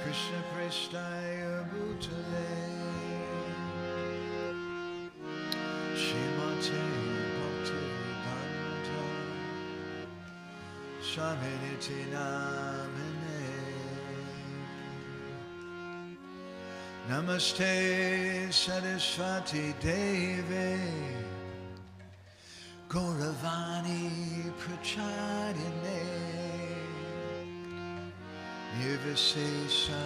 Krishna Prestaya Bhutale Shrimati Bhaktivedanta Swaminiti Namine Namaste Saraswati Deve Gauravani Prachadine Nirvisesa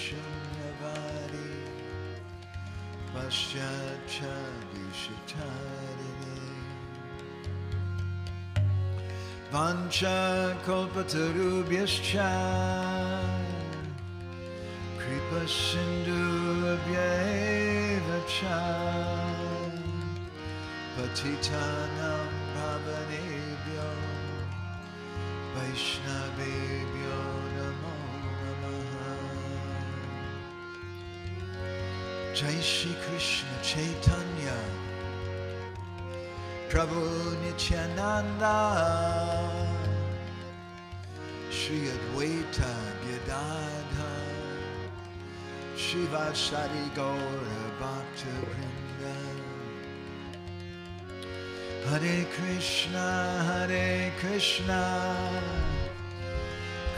Shunyavadi Paschachadishatadine Vancha Kalpatarubhyascha Kripa Sindhubhyevacha Patitanam Pavanebhyo Vaishnavebhyo Namo Jai Shri Krishna Chaitanya Prabhu Nityananda Shri Advaita Gadadhara Shivasari Gaura Bhakta Vrinda Hare Krishna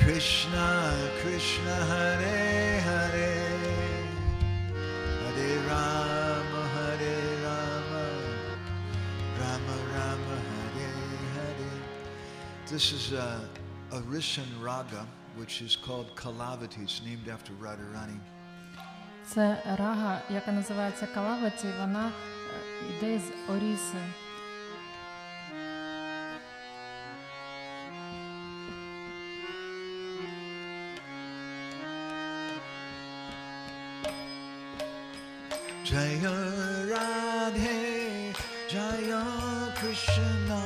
Krishna Krishna Hare Hare Hare Rama Rama Rama Hare Hare. This is a Rishan Raga which is called Kalavati. It's named after Radharani. Це рага, яка називається Калаваті, вона йде з Оріси. Jaya Radhe, Jaya Krishna,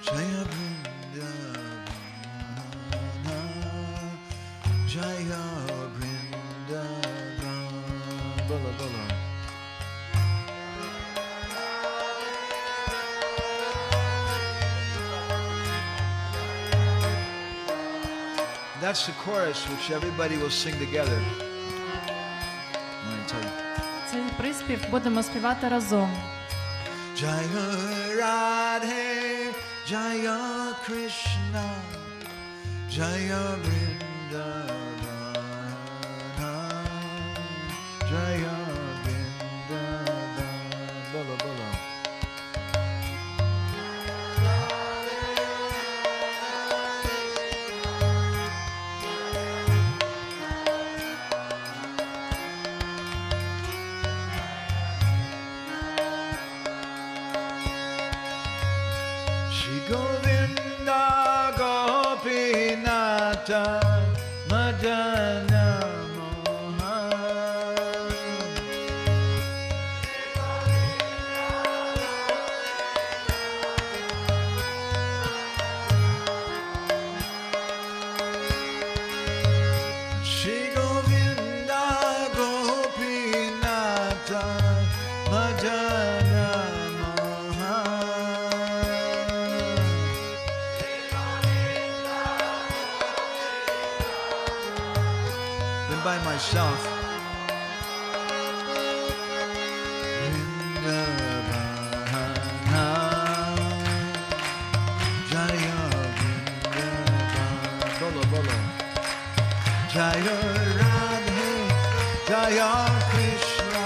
Jaya Vrindavana, Jaya Vrindavana. Bola, bola. That's the chorus which everybody will sing together. Цей приспів будемо співати разом. Jaya Radhe, Jaya Krishna, Jaya Vrindavana, Jaya Vrindavana. Bola, bola. Govinda Gopinata Madana Mohan Shri Govinda Gopinata Madana by myself. Vrindavana, Jaya Vrindavana, bolo bolo. Jaya Radhe, Jaya Krishna,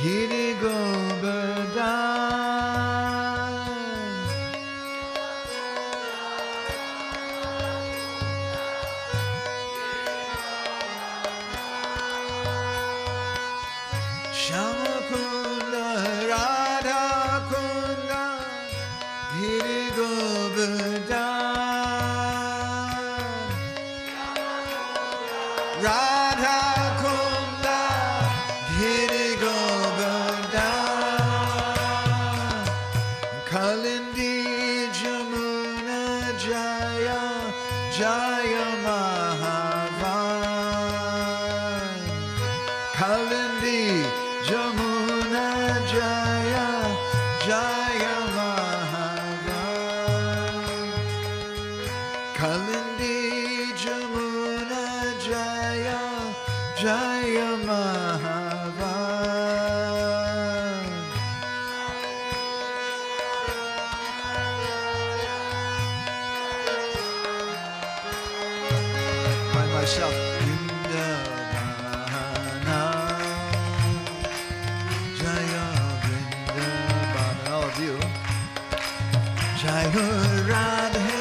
Giri Govardhan. Shama Kunda Radha Kunda Giri Govardhan. Radha Kunda Giri Govardhan. Kalindi Jamuna Jaya Jaya Mahavan. Kalindi Jamuna Jaya Jaya Mahavan. Kalindi Jamuna Jaya Jaya Mahavan. By myself, Vrindavana, Jaya Vrindavana, all of you, Jaya Radhe.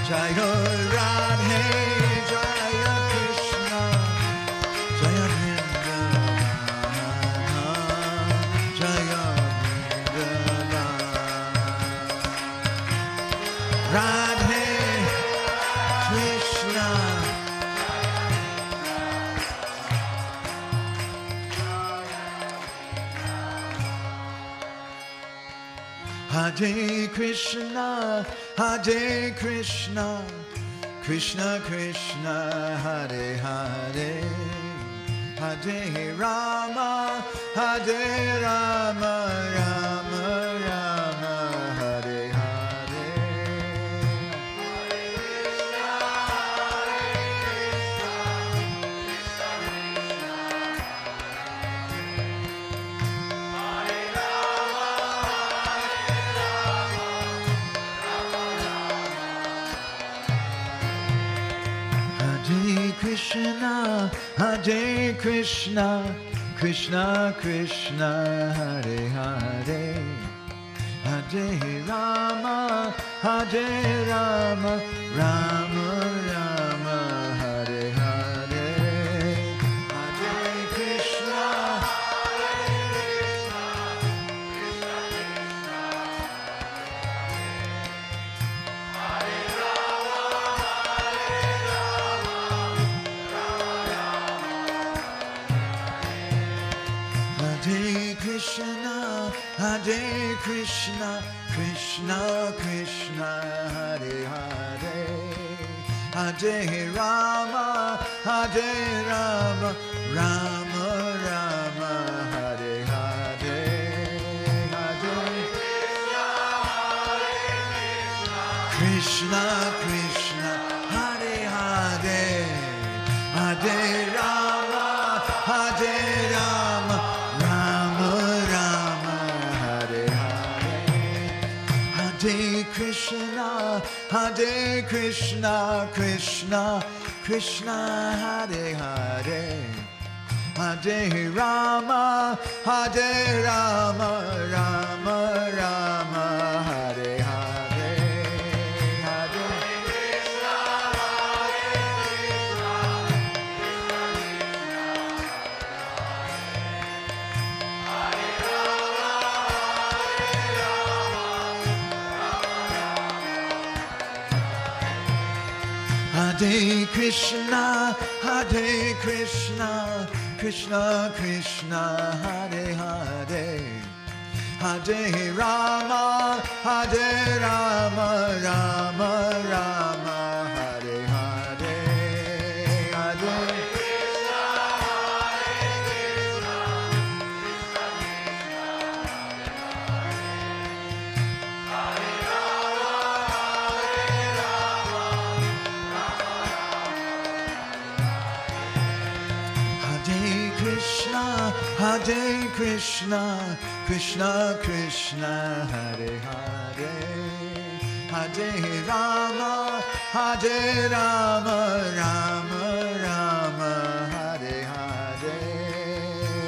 Jaya Radhe, Jaya Krishna, Jaya Vrindavana, Jaya Vrindavana. Radhe, Krishna, Hare Krishna, Hare Krishna, Krishna Krishna, Hare Hare, Hare Rama, Hare Rama, Rama Rama, Hare Hare. Hare Krishna, Hare Krishna, Krishna Krishna, Hare Hare, Hare Rama, Hare Rama, Rama Rama, Hare Hare. Hare Krishna, Hare Krishna, Hare Krishna, Krishna Krishna, Hare Hare, Hare Rama, Hare Rama, Rama Rama, Hare Hare. Krishna Krishna, Hare Hare, Hare Rama, Hare Rama, Rama Rama, Hare Hare. Hare Krishna, Hare Krishna, Krishna Krishna, Hare Hare, Hare Rama, Hare Rama, Rama Rama, Hare Hare. Hare Krishna, Hare Krishna, Krishna Krishna, Hare Hare, Hare Rama, Hare Rama, Rama Rama, Hare Hare. Hare Krishna, Hare Krishna, Krishna Krishna, Hare Hare, Hare Rama, Hare Rama, Rama Rama, Hare Hare,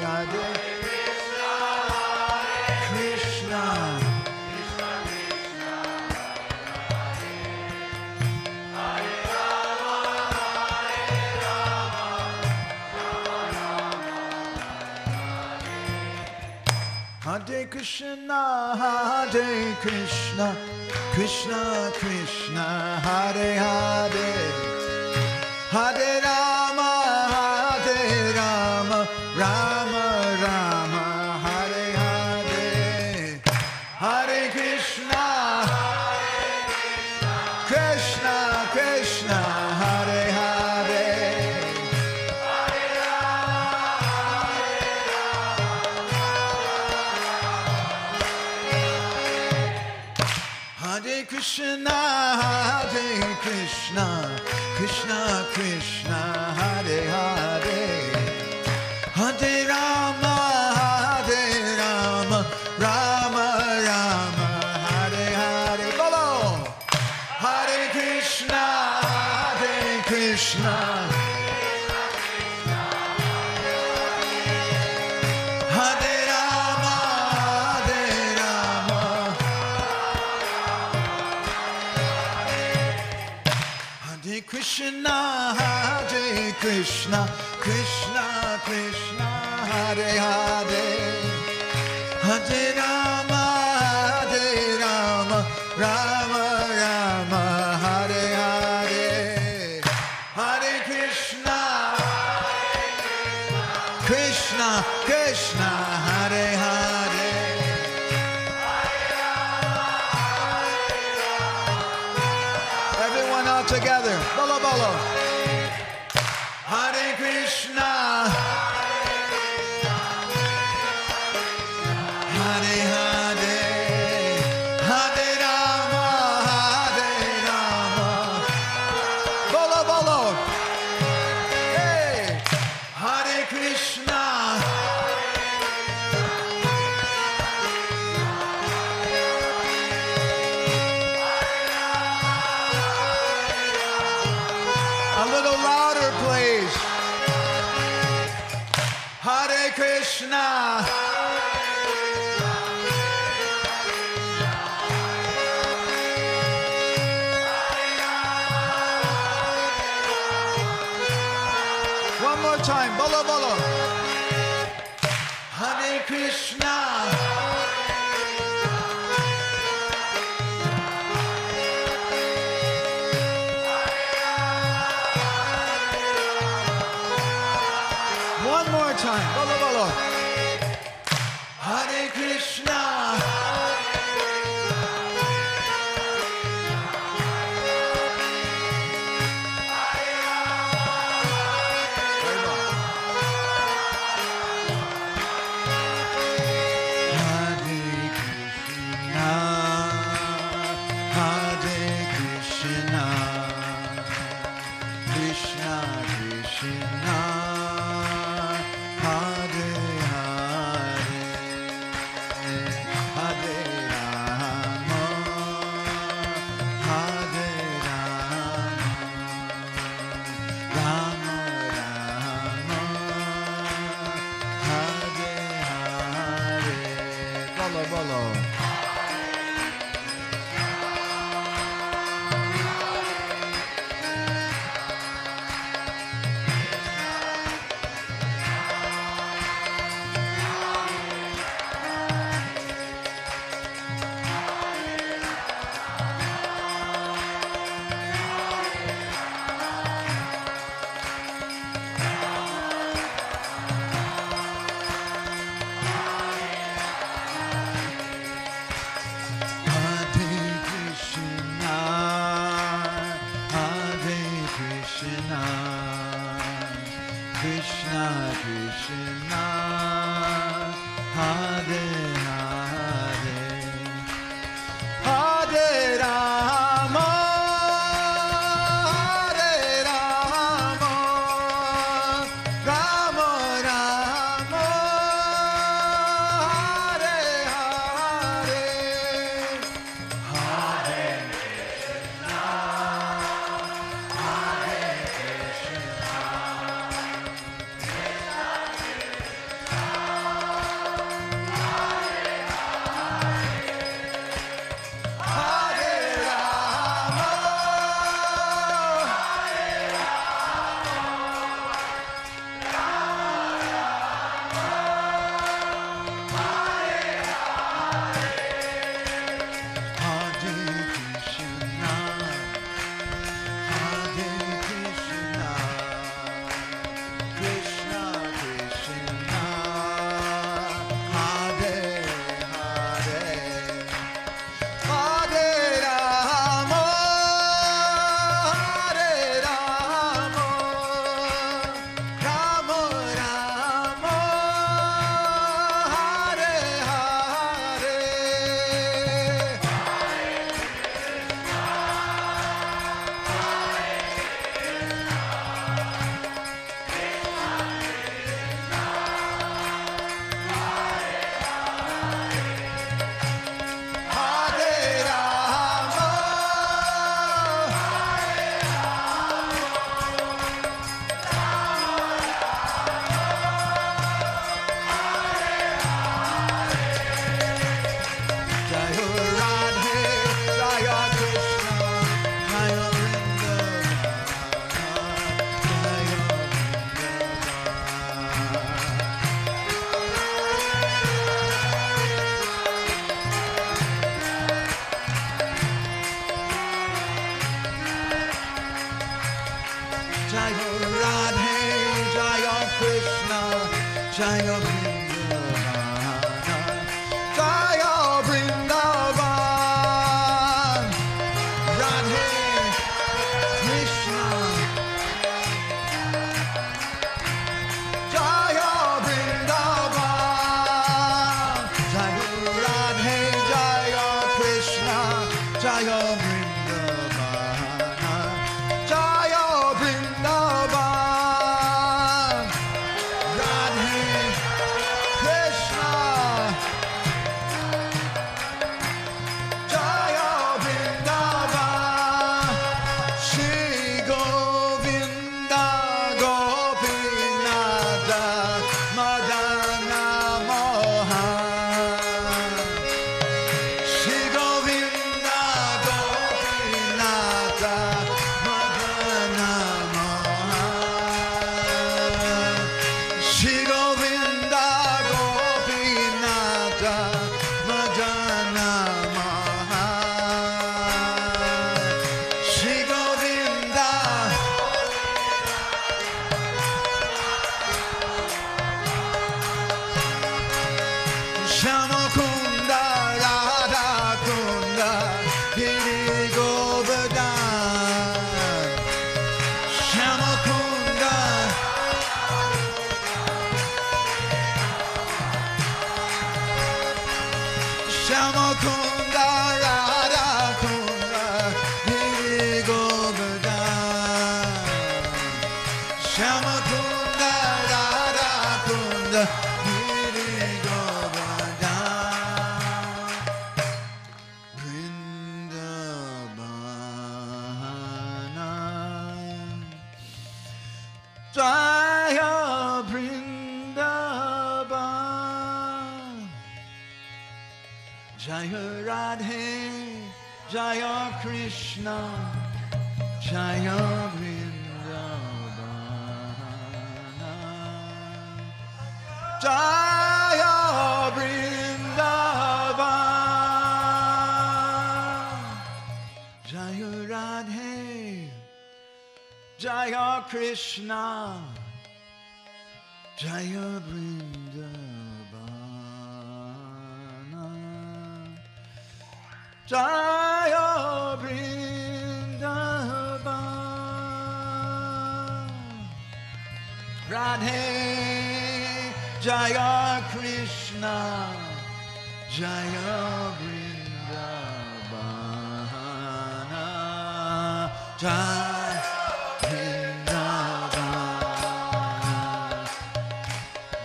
Hare Krishna, Krishna, Krishna Krishna, Hare Rama, Hare Rama, Hare Krishna, Hare Krishna, Krishna Krishna, Hare Hare, Hare Rama, Hare Rama, Rama Rama, Hare Hare, Hare Krishna, Krishna Krishna, Hare Hare, Hare Krishna, Hare Krishna, Krishna Krishna, Hare Hare, Hare Rama, Hare Rama, Rama Rama, Hare Hare. Bolo! Hare Krishna, Hare Krishna, Hare Rama, Hare Rama, Hare Krishna, Hare Krishna, Krishna Krishna, Hare Hare, Hare Rama, Hare Rama, Rama Rama, Hare Hare, Hare Krishna, Krishna Krishna, Hare Hare, everyone all together, bolo bolo. Hare Krishna, Hare Hare, Hare Rama, Hare Rama, bolo bolo. Hey, Hare Krishna, a little louder, please. Hare Krishna, one more time, bolo bolo. Hare Krishna, one more time, bolo bolo. Hare Krishna, Krishna Krishna, Hare Jaya Radhe, Jaya Krishna, Jaya Vrindavana, Jaya Vrindavan, Radhe, Krishna, Jaya Vrindavan, Jaya Radhe, Jaya Krishna, Jaya Vrindavana, Jaya Vrindavan, Radhe, Krishna, Jaya Vrindavan, Shri Govinda Gopinata Madana Mohan, Shri Govinda Gopinata Madana Mohan, Shri Govinda Gopinata Madana Mohan, Shri Govinda Shamakunda Radha Kunda Giri Govardhan, Shamakunda Shamakunda Radha Kunda Giri Govardhan, Shamakunda Radha Kunda Giri Govardhan, Vrindavana, Jaya Vrindavan, Jaya Radhe, Jaya Krishna, Jaya Vrindavana, Jaya Vrindavan, Jaya Radhe, Jaya Krishna, Jaya Vrindavana, Jaya Vrindavan, Radhe, Jaya Krishna, Jaya Vrindavana, Jaya Vrindavana,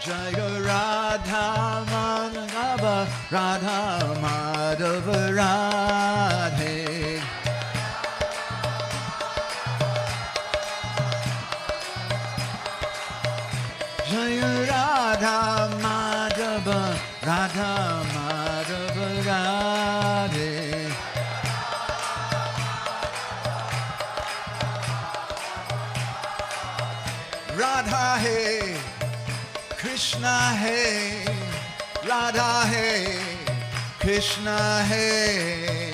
Jaya Radha Madhava, Radha Madhava Radhe, Jaya Radha Madhava, Radha Madhava Radhe, Radha Hey, Krishna Hey, Radha Hey, Krishna Hey,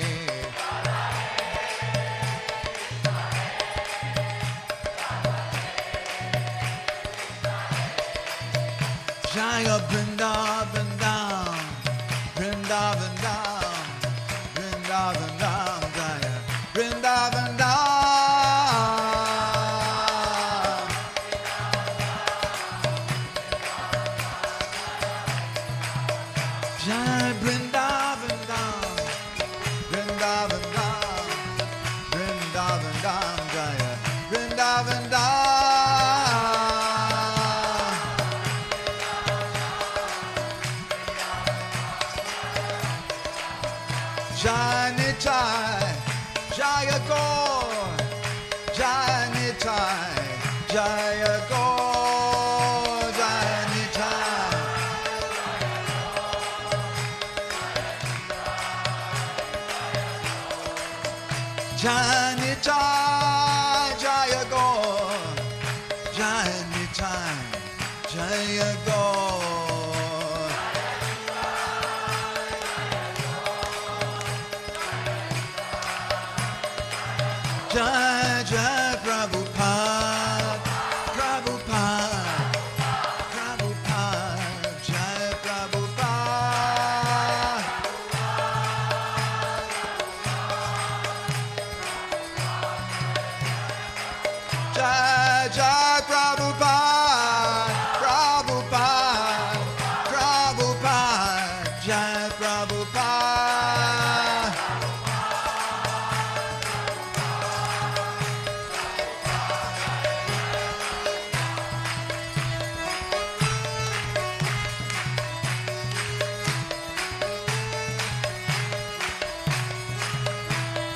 Jaya Vrindavan Dham, Vrindavan Dham, Vrindavan Dham, Jaya Vrindavan Dham, Jaya Vrindavan Dham, Vrindavan Dham, Vrindavan Dham, Jaya Vrindavan Dham, Jaya Nitai, Jaya Gaur, Jaya Nitai, Jaya Gaur, Jaya Nitai, Jaya Nitai, Jaya Gaur, Jaya Nitai, Jaya Gaur, Jai Jai Prabhupada, Jai Jai Prabhupada, Prabhupada, Prabhupada, Jai Prabhupada.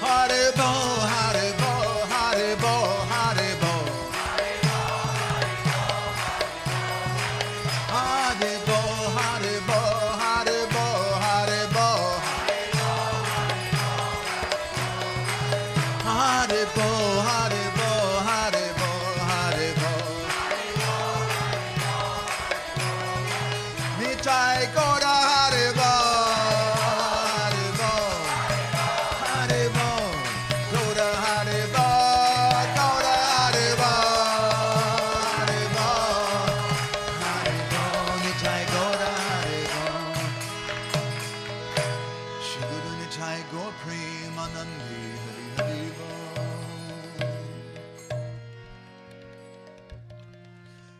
Haribo, Haribo, Haribo, Haribo. Haribo, Haribo, Haribo, Haribo. Haribo, Haribo, Haribo, Haribo. Nitai Gora Haribo.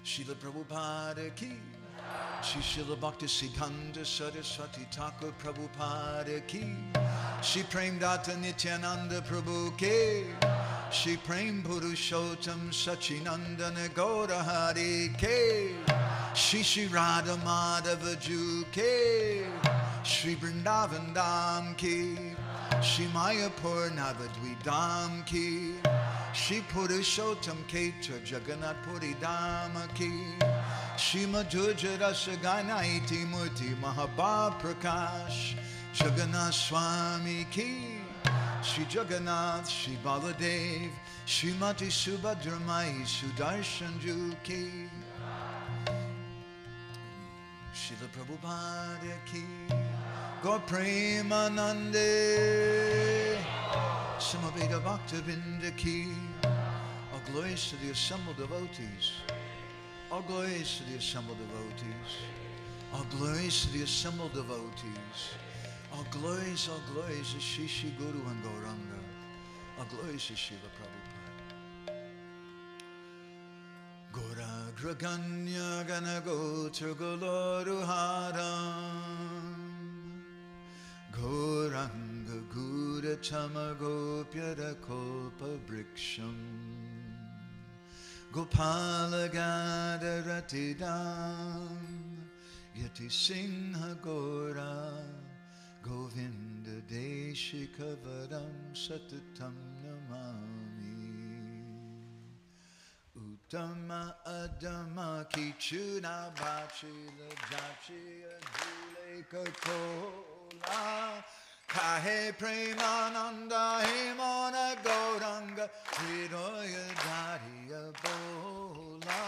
Srila Prabhupada ki, Shri Srila Bhakti Siddhanta Saraswati Thakur Prabhupada ki, Shri Prem Data Nityananda Prabhu ki, Shri Prem Purushottam Sachinandana Gaura Hari ki, Shri Shri Radha Madhava Ju ki, Shri Vrindavan Dham ki, Shri Mayapur Navadvi Dham ki, Shri Purushottam Ketra Jagannath Puri Dhama ki, Shri Madhurja Rasa Ganaiti Murti Mahabhav Prakash Jagannath Swami ki, Shri Jagannath, Shri Baladev, Shrimati Subhadramai Sudarshan Ju ki, Srila Prabhupada ki, Gaur Premanande, Samaveda Bhaktavinda ki. All glories to the assembled devotees. All glories to the assembled devotees. All glories to the assembled devotees. All glories to Shri Shri Guru and Gauranga. All glories to Srila Prabhupada. Gora Graganya Ganagotra Goloruharam Gauranga Gura Tamagopyara Kolpa Briksham Gopala Gadaratidam Yati Singha Gora Govinda Deshikavaram Satatam Namami Uttama Adama Kichuna Bachila Jachi Adule Kakola Kahe Premananda Himona Gauranga Hiroya Dariya Bola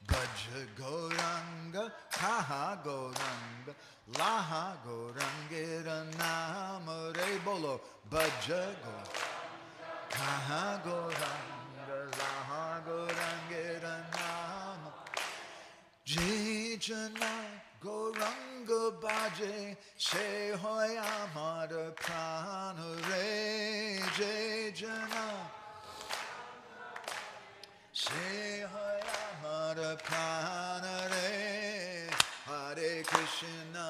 Bhaja Gauranga Kaha Gauranga Laha Gaurangira Namare Bolo Bhaja Gauranga Kaha Gauranga Laha Gaurangira Nama Jijana Gauranga Bhaje Se Hoya Mada Prana Re Jijana Se Hoya Mada Prana Re Hare Krishna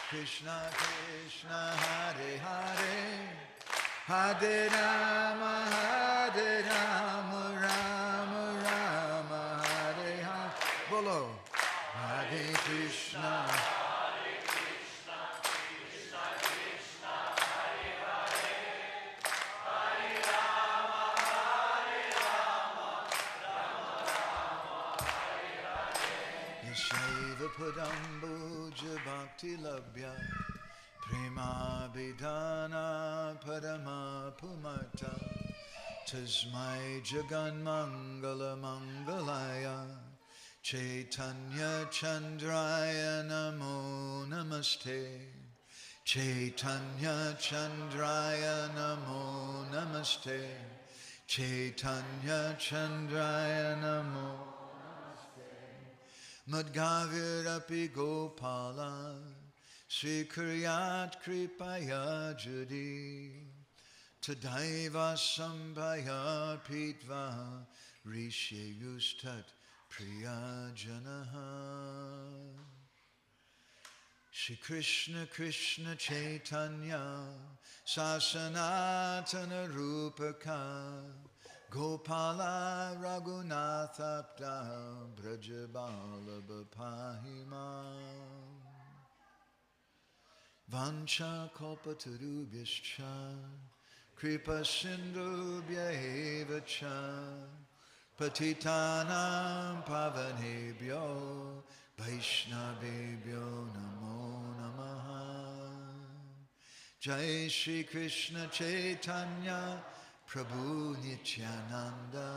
Krishna Krishna Hare Hare Hare Rama Rama Rama Hare Hare Bolo Hare Krishna Krishna Krishna Hare Hare Hare Rama Rama Hare Hare Yashaiva Padambuja Bhakti Labhya Prema Bidana Parama Pumata Tasmai Jagan Mangala Mangalaya Chaitanya Chandraya Namo Namaste Chaitanya Chandraya Namo Namaste Chaitanya Chandraya Namo Namaste Madgavirapi Gopala Sri Kriyat Kripaya Judi Tadaiva sambhaya pitva rishiyustat priyajanaha. Shri Krishna Krishna Chaitanya Sasanatana Rupaka Gopala Raghunathapta Brajabala Bapahima Vancha Kalpatarubhyascha Kripa Sindhubhya eva cha Patitanam Pavanebhyo Vaishnavebhyo Namo Namaha. Jai Shri Krishna Chaitanya Prabhu Nityananda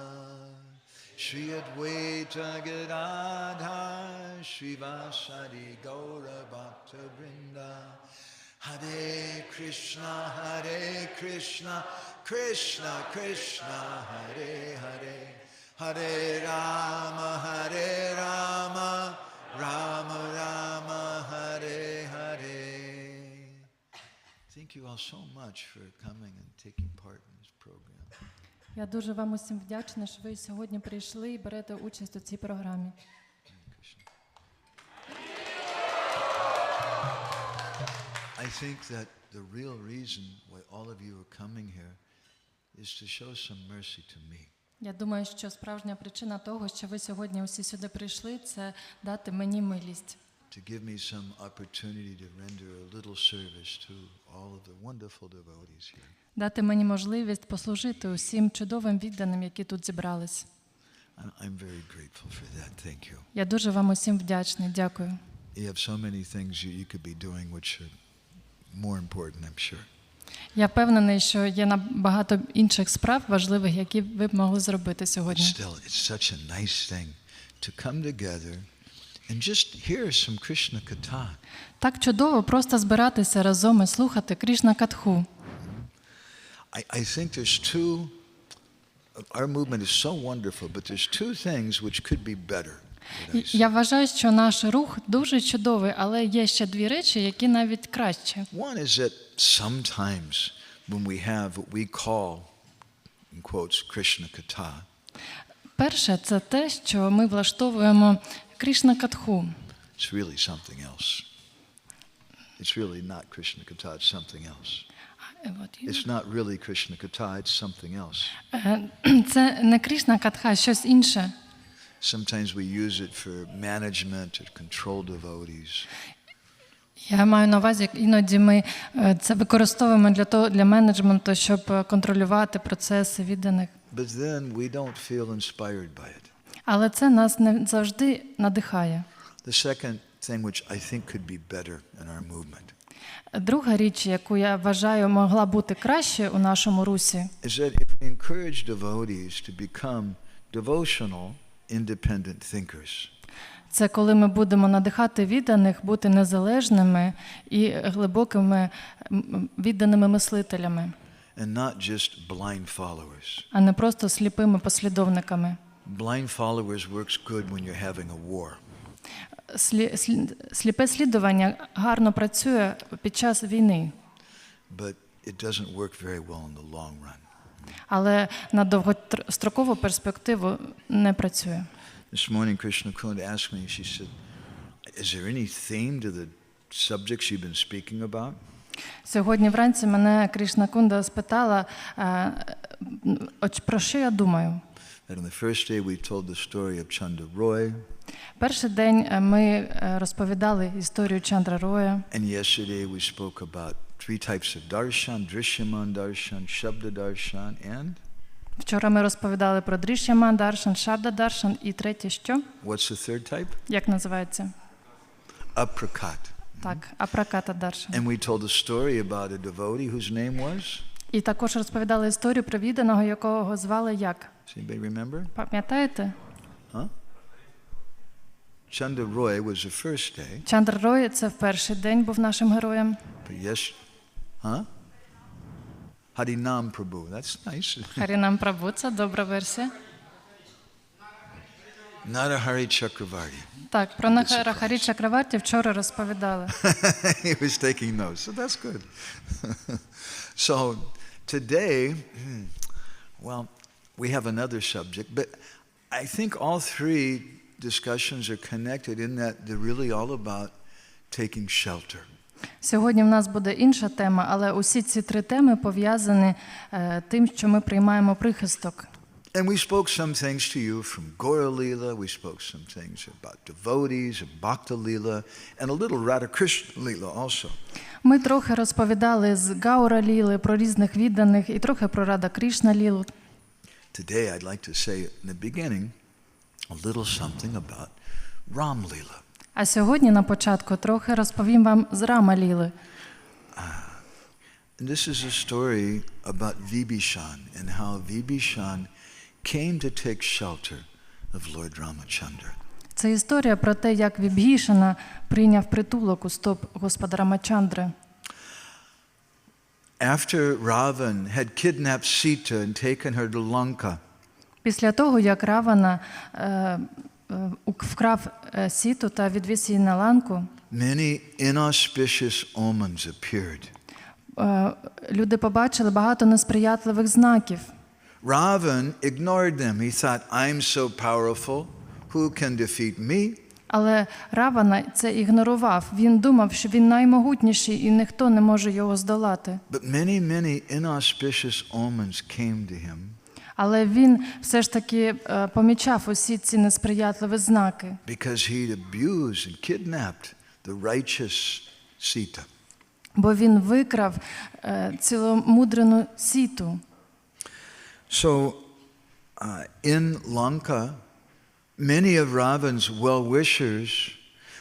Shri Advaita Gadadhar Srivasadi Gaura Bhakta Vrinda Hare Krishna Krishna Krishna Hare Hare Hare Rama Rama Rama Hare Hare. Thank you all so much for coming and taking part in this program. Я дуже вам усім вдячна, що ви сьогодні прийшли і берете участь у цій програмі. I think that the real reason why all of you are coming here is to show some mercy to me. Я думаю, що справжня причина того, що ви сьогодні усі сюди прийшли, це дати мені милість. To give me some opportunity to render a little service to all of the wonderful devotees here. Дати мені можливість послужити усім чудовим відданим, які тут зібрались. I'm very grateful for that. Thank you. Я дуже вам усім вдячний. Дякую. You have so many things you could be doing which are more important, I'm sure. Я впевнений, що є багато інших справ важливих, які ви б могли зробити сьогодні. Still, it's such a nice thing to come together and just hear some Krishna Katha. Так чудово просто збиратися разом і слухати Кришна Катху. I think there's two, our movement is so wonderful, but there's two things which could be better. Я вважаю, що наш рух дуже чудовий, але є ще дві речі, які навіть краще. One is that sometimes when we have what we call, in quotes, Krishna Katha, перше – це те, що ми влаштовуємо Кришна Катху. it's really something else. It's really not Krishna Katha, it's something else. It's not really Krishna Katha, it's something else. Це не Кришна Катха, щось інше. Sometimes we use it for management or control devotees. Я маю на увазі, іноді ми це використовуємо для менеджменту, щоб контролювати процеси відданих. But then we don't feel inspired by it. Але це нас не завжди надихає. The second thing which I think could be better in our movement Друга річ, яку я вважаю могла бути краще у нашому русі, is that if we encourage devotees to become devotional, independent thinkers. це коли ми будемо надихати відданих бути незалежними і глибокими відданими мислителями, And not just blind followers. а не просто сліпими послідовниками. Blind followers works good when you're having a war. Сліпе слідування гарно працює під час війни. But it doesn't work very well in the long run. Але на довгострокову перспективу не працює. This morning Krishna Kunda asked me, she said, is there any theme to the subjects you've been speaking about? Сьогодні вранці мене Кришна Кунда спитала, про що я думаю. That on the first day we told the story of Chandra Roy. Перший день ми розповідали історію Чандра Роя. And yesterday we spoke about three types of darshan, drishyaman darshan, shabda darshan, and? Вчора ми розповідали про дрішяман даршан, шабда даршан і третє що? What's the third type? Як називається? Aprakat. Так, апраката даршан. And we told a story about a devotee whose name was? І також розповідали історію про відданого, якого звали як? Does anybody remember? Пам'ятаєте? Huh? Chandra Roy was the first day. Чандра Рой – це в перший день був нашим героєм. But yes, huh? Harinam Prabhu, that's nice. Харінам Прабу – це добра версія. Narahari Chakravarti. Так, про Нарахарі Чакраварті вчора розповідали. He was taking notes, so that's good. So Today, well, we have another subject, but I think all three discussions are connected in that they're really all about taking shelter. Сьогодні в нас буде інша тема, але усі ці три теми пов'язані тим, що ми приймаємо прихисток. And we spoke some things to you from Gora Lila, we spoke some things about devotees, Bhakta Lila, and a little Radha Krishna Lila also. Ми трохи розповідали з Гаура Ліли про різних відданих і трохи про Рада Кришна Лілу. Today I'd like to say in the beginning a little something about Ram Lila. А сьогодні на початку трохи розповім вам з Рама Ліли. And this is a story about Vibhishan and how Vibhishan came to take shelter of Lord Ramachandra. Це історія про те, як Вібгішана прийняв притулок у стоп Господа Рамачандри. After Ravan had kidnapped Sita and taken her to Lanka, Після того, як Равана вкрав Сіту та відвіз її на ланку, many inauspicious omens appeared. люди побачили багато несприятливих знаків. Ravan ignored them. He thought, I'm so powerful, who can defeat me? Але Равана це ігнорував. Він думав, що він наймогутніший і ніхто не може його здолати. But many inauspicious omens came to him. Але він все ж таки помічав усі ці несприятливі знаки. Because he'd abused and kidnapped the righteous Sita. Бо він викрав ціломудрену Сіту. So in Lanka, many of Ravan's well-wishers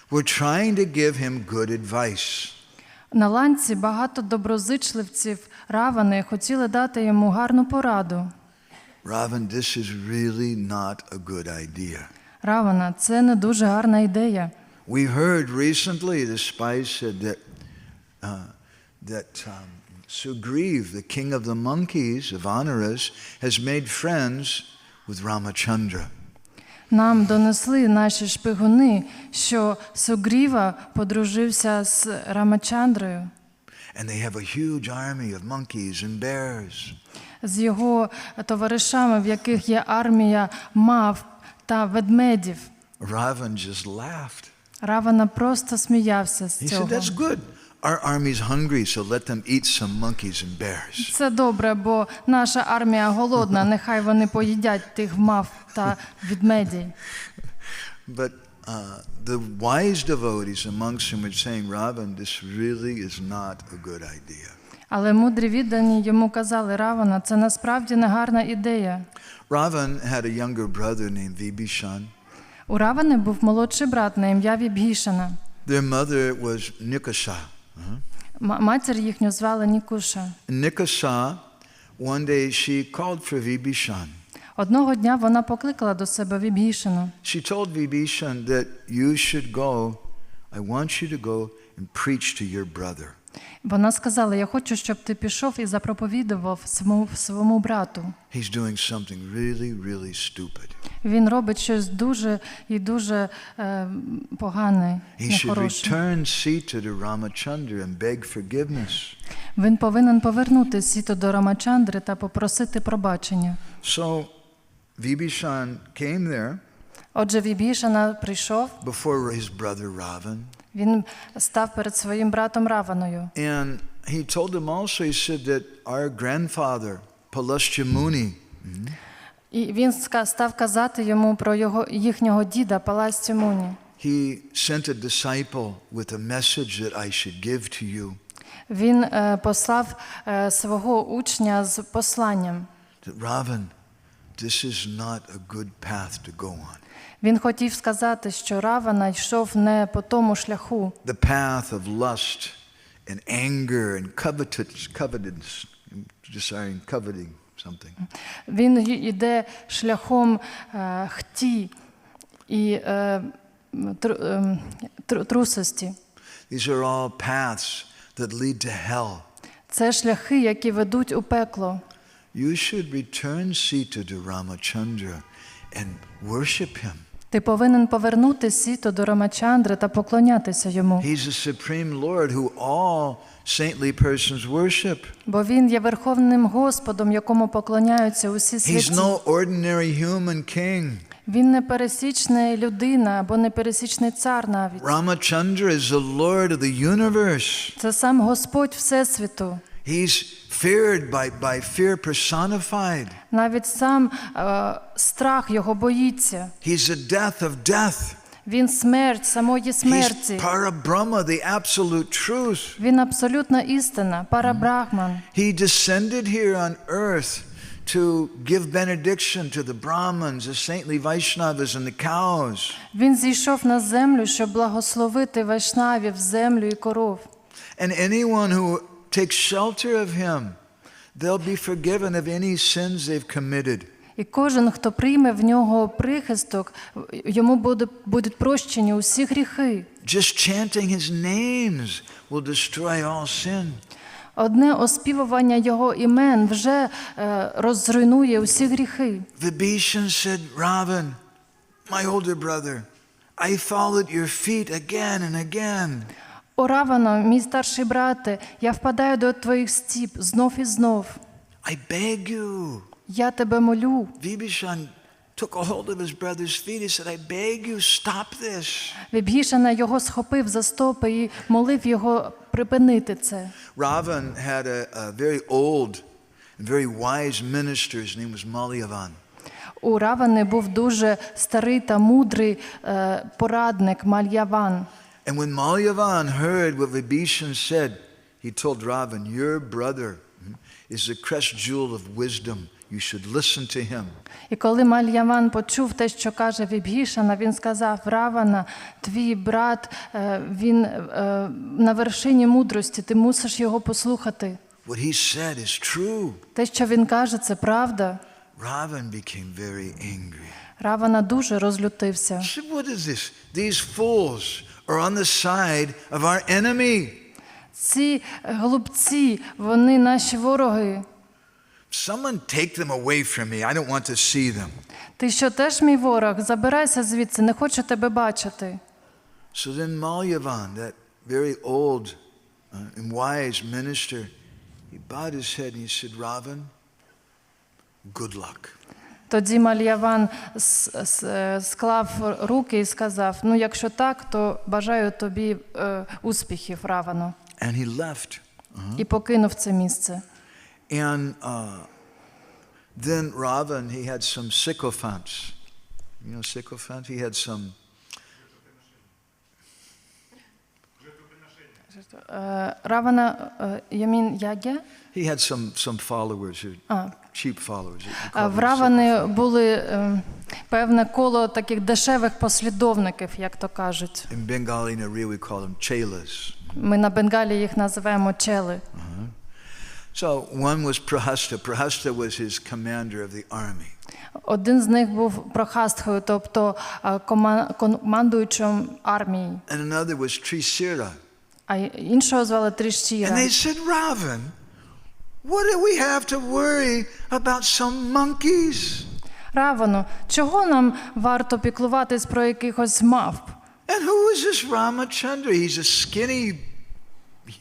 were trying to give him good advice. На ланці багато доброзичливців Равани хотіли дати йому гарну пораду. Ravan, this is really not a good idea. Равана, це не дуже гарна ідея. We heard recently the spies said that Sugriv, the king of the monkeys of Vanaras, has made friends with Ramachandra. Нам донесли наші шпигуни, що Сугріва подружився з Рамачандрою. And they have a huge army of monkeys and bears. З його товаришами, в яких є армія мав та ведмедів. Ravan just laughed. Равана просто сміявся з He цього. said, that's good. Our army's hungry, so let them eat some monkeys and bears. Це добре, бо наша армія голодна, нехай вони поїдять тих мав та ведмедів. But the wise devotees amongst them were saying, Ravan, this really is not a good idea. Але мудрі віддані йому казали, Равана, це насправді не гарна ідея. Ravan had a younger brother named Vibhishan. У Равани був молодший брат на ім'я Вібгішана. Their mother was Nikasha. Матір їхню звали Нікуша. Nikasha, one day she called for Vibhishan. Одного дня вона покликала до себе Вібгішану. She told Vibhishan that you should go, I want you to go and preach to your brother. Вона сказала, я хочу, щоб ти пішов і запроповідував своєму брату. He's doing something really stupid. Він робить щось дуже і дуже погане, He should нехороше. return Sita to Ramachandra and beg forgiveness. Він повинен повернути Сіту до Рамачандри та попросити пробачення. So Vibhishan came there Отже, Вібгішана прийшов, before his brother Ravan. він став перед своїм братом Раваною. And he told him also, he said that our grandfather, Palasya Muni, І він став казати йому про їхнього діда Паластю Муні. he sent a disciple with a message that I should give to you. Він послав свого учня з посланням. That Ravan, this is not a good path to go on. Він хотів сказати, що Равана йшов не по тому шляху. The path of lust and anger and covetedness, desiring, coveting something. Він йде шляхом хті і трусості. These are all paths that lead to hell. Це шляхи, які ведуть у пекло. You should return Sita to Ramachandra and worship him. Ти повинен повернути сіто до Рамачандри та поклонятися йому. He's the supreme Lord who all saintly persons worship. Бо він є Верховним Господом, якому поклоняються усі He's святі. no ordinary human king. Він не пересічна людина або не пересічний цар навіть. Ramachandra is the Lord of the universe. Це сам Господь Всесвіту. He's feared by fear personified. Навіть сам страх його боїться. He's the death of death. Він смерть самої смерті. He's Parabrahma, the absolute truth. Він абсолютна істина, парабрахман. He descended here on earth to give benediction to the Brahmins, the saintly Vaishnavas and the cows. Він зійшов на землю, щоб благословити вайшнавів, землю і коров. And anyone who takes shelter of him, they'll be forgiven of any sins they've committed. І кожен, хто прийме в нього прихисток, йому будуть прощені усі гріхи. Just chanting his names will destroy all sin. Одне оспівування його імен вже розруйнує усі гріхи. Vibhishan said, Ravan, my older brother, I fall at your feet again and again. О Равано, мій старший брате, я впадаю до твоїх стіп знов і знов. I beg you. Я тебе молю. Vibhishan took a hold of his brother's feet. He said, I beg you, stop this. Вібгішана його схопив за стопи і молив його припинити це. Ravan had a very old and very wise minister. His name was Malyavan. У Равани був дуже старий та мудрий порадник Мальяван. And when Malyavan heard what Vibhishan said, he told Ravan, your brother is the crest jewel of wisdom. You should listen to him. І коли Мальяван почув те, що каже Вібгішана, він сказав: Равана, твій брат, він на вершині мудрості, ти мусиш його послухати. What he said is true. Те, що він каже, це правда. Ravan became very angry. Равана дуже розлютився. He said, what is this? These fools are on the side of our enemy. Ці глупці, вони наші вороги. Someone take them away from me. I don't want to see them. Ти що, теж мій ворог? Забирайся звідси, не хочу тебе бачити. So then Malyavan, that very old and wise minister, he bowed his head and he said, Ravan, good luck. Тоді Мальяван склав руки і сказав: ну, якщо так, то бажаю тобі успіхів, Равано. And he left. І покинув це місце. And then Ravan, he had some sycophants. You know sycophant? He had some... Равана, you mean Ягя? He had some followers, cheap followers. В Равани були певне коло таких дешевих послідовників, як то кажуть. In Bengali, in Area, we call them chelas. Ми на Бенгалі їх називаємо чели. So one was Prahasta. Prahasta was his commander of the army. Один з них був Прохастхою, тобто командуючим армії. And another was Trisira. А іншого звали And Тріщіра. they said, Ravan, what do we have to worry about some monkeys? Равано, чого нам варто піклуватись про якихось мавп? And who is this Ramachandra? He's a skinny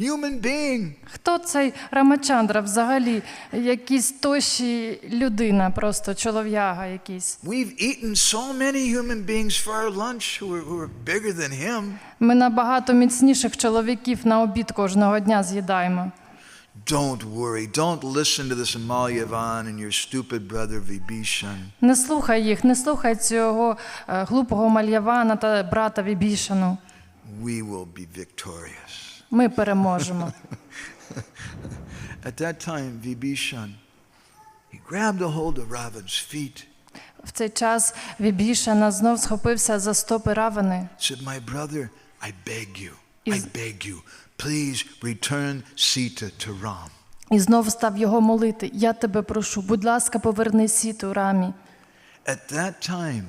human being. Хто цей Рамачандра взагалі? Якийсь тощий людина, просто чолов'яга якийсь. We've eaten so many human beings for our lunch who are bigger than him. Ми набагато міцніших чоловіків на обід кожного дня з'їдаємо. Don't worry. Don't listen to this Malyavan and your stupid brother Vibhishan. Не слухай їх, не слухай цього глупого Мальявана та брата Вібішану. We will be victorious. Ми переможемо. At that time, Vibhishan, he grabbed a hold of Ravan's feet. В цей час Вібішана знов схопився за стопи Равани. Said, my brother, I beg you, please return Sita to Ram. І знов став його молити: я тебе прошу, будь ласка, поверни Сіту Рамі. At that time,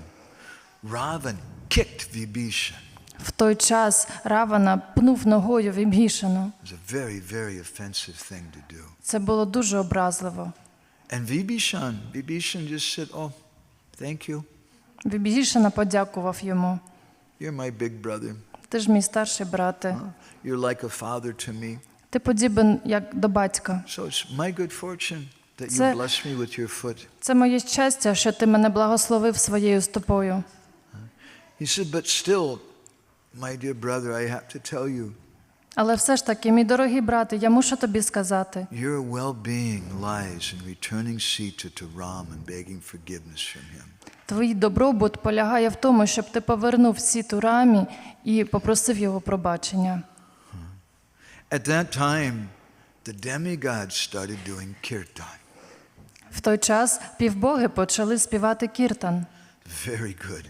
Ravan kicked Vibhishan. В той час Равана пнув ногою Вібішану. It was a very, very offensive thing to do. Це було дуже образливо. And Vibhishan just said, oh, thank you. Вібгішана подякував йому. You're my big brother. Ти ж мій старший брате. You're like a father to me. Ти подібен як до батька. So it's my good fortune that you Це- bless me with your foot. Це моє щастя, що ти мене благословив своєю стопою. He said, but still, my dear brother, I have to tell you, Але все ж таки, мій дорогий брате, я мушу тобі сказати, your well-being lies in returning Sita to Ram and begging forgiveness from him. твій добробут полягає в тому, щоб ти повернув Сіту Рамі і попросив його пробачення. At that time, the demigods started doing kirtan. В той час півбоги почали співати кіртан. Very good.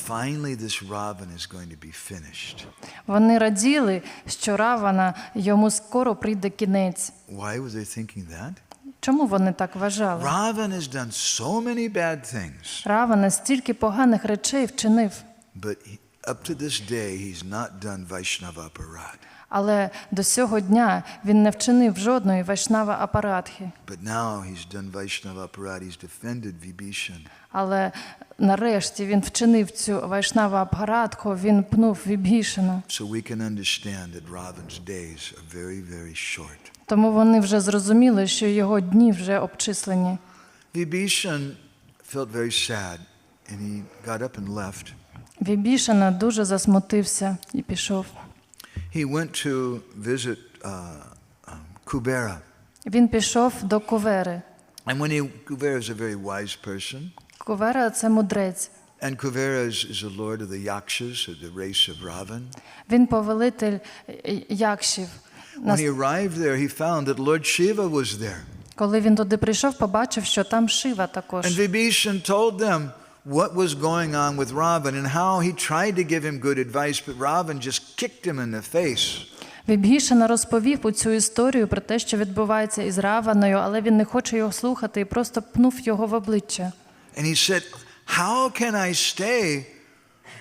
Finally, this Ravan is going to be finished. Вони раділи, що Равана йому скоро прийде кінець. Why were they thinking that? Чому вони так вважали? Ravan has done so many bad things, Равана стільки поганих речей вчинив, but up to this day, he's not done Vaishnava aparad. але до сього дня він не вчинив жодної вайшнава апаратхи. But now he's done Vaishnava aparad. He's defended Vibhishan. Але нарешті він вчинив цю вайшнава апаратху, він пнув Вібгішану. So we can understand that Ravan's days are very, very short. Тому вони вже зрозуміли, що його дні вже обчислені. Vibhishan felt very sad, and he got up and left. Вібгішана дуже засмутився і пішов. He went to visit Kubera. Він пішов до Кувери. And Kubera is a very wise person. Кувера – це мудрець. And Kubera is the lord of the Yakshas, of the race of Ravan. Він повелитель якшів. When he arrived there, he found that Lord Shiva was there. Коли він туди прийшов, побачив, що там Шива також. And Vibhishan told them what was going on with Ravan and how he tried to give him good advice, but Ravan just kicked him in the face. Вібгішана розповів у цю історію про те, що відбувається із Раваною, але він не хоче його слухати і просто пнув його в обличчя. And he said, how can I stay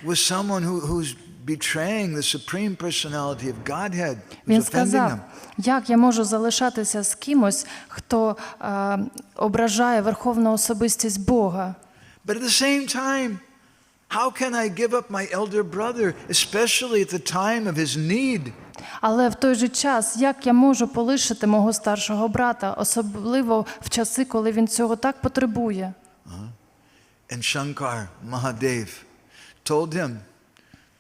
with someone who's betraying the supreme personality of Godhead, Він who's offending сказав, them? як я можу залишатися з кимось, хто ображає верховну особистість Бога? But at the same time, how can I give up my elder brother, especially at the time of his need? Але в той же час, як я можу полишити мого старшого брата, особливо в часи, коли він цього так потребує? And Shankar Mahadev told him,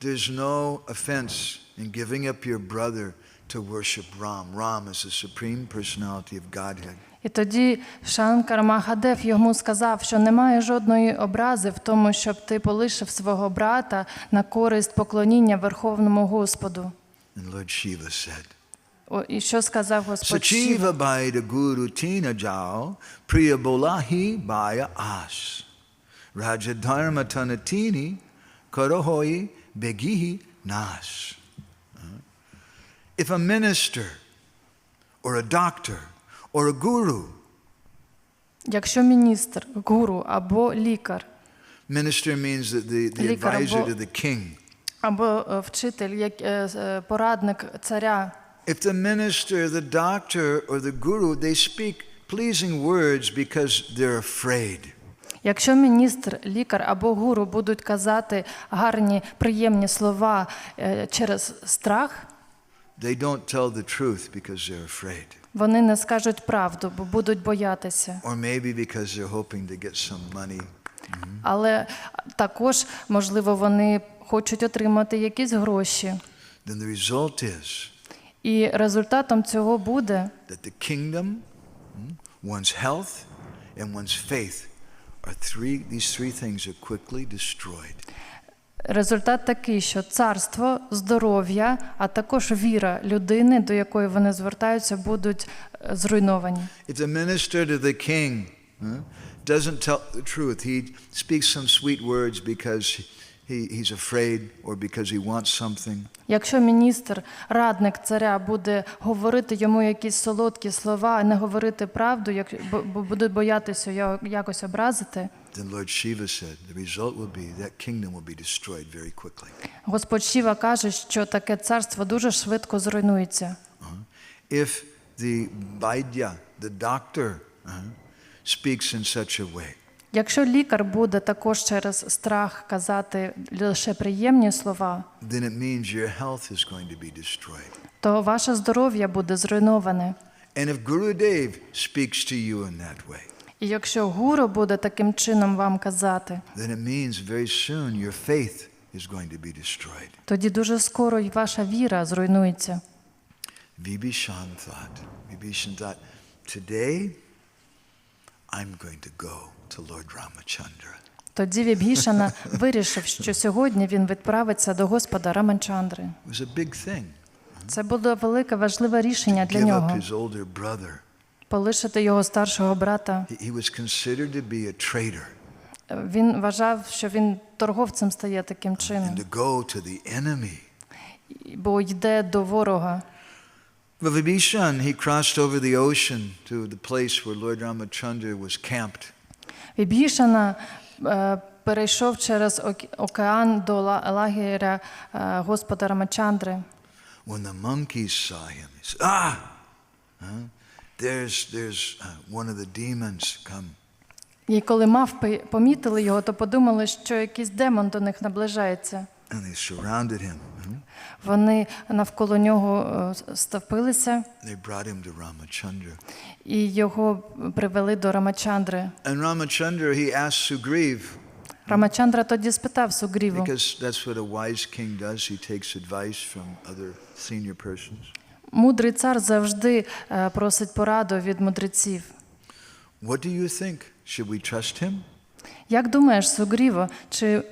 there's no offense in giving up your brother to worship Ram. Ram is the supreme personality of Godhead. І тоді Шанкар Махадев йому сказав, що немає жодної образи в тому, щоб ти полишив свого брата на користь поклоніння Верховному Господу. And Lord Shiva said, І що сказав Господь Шива? Sachiva by the Guru Tina Jao, Priya Bolahi Baya As. Rajadharma Tanatini, Karahoyi Begihi Nas. If a minister or a doctor or a guru, Якщо міністр, гуру або лікар, minister means that the Лікар advisor або- to the king. або вчитель, порадник царя, If the minister, the doctor, or the guru, they speak pleasing words because they're afraid. якщо міністр, лікар або гуру будуть казати гарні, приємні слова через страх, They don't tell the truth because they're afraid. вони не скажуть правду, бо будуть боятися. Or maybe because they're hoping to get some money. Але також, можливо, вони хочуть отримати якісь гроші. Then the result is І результатом цього буде, that the kingdom, one's health, and one's faith these three things are quickly destroyed. результат такий, що царство, здоров'я, а також віра людини, до якої вони звертаються, будуть зруйновані. If the minister to the king doesn't tell the truth, he speaks some sweet words because he's afraid or because he wants something. Якщо міністр, радник царя буде говорити йому якісь солодкі слова, а не говорити правду, бо будуть боятися його якось образити, Then Lord Shiva said, the result will be that kingdom will be destroyed very quickly. Господь Шіва каже, що таке царство дуже швидко зруйнується. If the Vaidya, the doctor, speaks in such a way, Якщо лікар буде також через страх казати лише приємні слова, then it means your health is going to be destroyed. то ваше здоров'я буде зруйноване. And if Gurudev speaks to you in that way, І якщо гуру буде таким чином вам казати, then it means very soon your faith is going to be destroyed. тоді дуже скоро і ваша віра зруйнується. Vibhishan thought, today I'm going to go to Lord Ramachandra. Тоді Вібгішана вирішив, що сьогодні він відправиться до Господа Рамачандри. It was a big thing. Це було велике, важливе рішення для Give up нього. his older brother. Полишити його старшого брата. He was considered to be a traitor. Він вважав, що він торговцем стає таким чином, And to go to the enemy. бо йде до ворога. Vibhishan, he crossed over the ocean to the place where Lord Ramachandra was camped. Вібгішана перейшов через океан до лагеря Господа Рамачандри. When the monkeys saw him, he said, there's one of the demons come. І коли мавпи помітили його, то подумали, що якийсь демон до них наближається. And they surrounded him. Вони навколо нього стовпилися, They brought him to Ramachandra. і його привели до Рамачандри. And Ramachandra, he asked Sugriv, Рамачандра тоді спитав Сугріву, because that's what a wise king does, he takes advice from other senior persons. мудрий цар завжди просить пораду від мудреців. What do you think? Should we trust him? Як думаєш, Сугріво, чи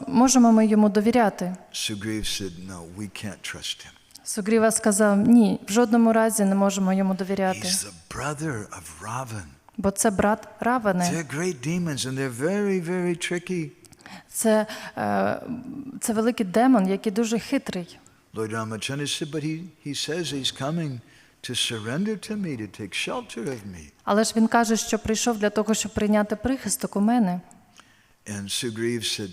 можемо ми йому довіряти? Sugriv said, no, we can't trust him. Сугріва сказав, ні, в жодному разі не можемо йому довіряти. He's the brother of Ravan. Бо це брат Равани. They're great demons and they're very, very tricky. Це великий демон, який дуже хитрий. Lord Ramachandra said, but he says he's coming to surrender to me, to take shelter of me. Але ж він каже, що прийшов для того, щоб прийняти прихисток у мене. And Sugriv said,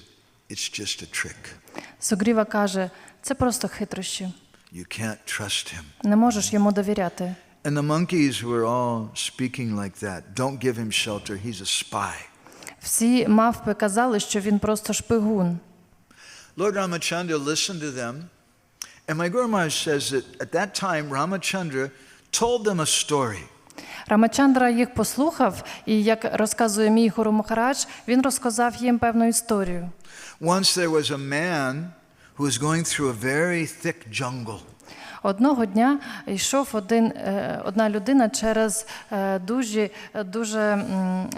it's just a trick. Сугріва каже, це просто хитрощі. You can't trust him. Не можеш йому довіряти. And the monkeys were all speaking like that. Don't give him shelter, he's a spy. Всі мавпи казали, що він просто шпигун. Lord Ramachandra listened to them. And my Guru Maharaj says that at that time Ramachandra told them a story. Рамачандра їх послухав, і, як розказує мій Гуру Махарадж, він розказав їм певну історію. Once there was a man who was going through a very thick jungle. Одного дня йшов одна людина через дуже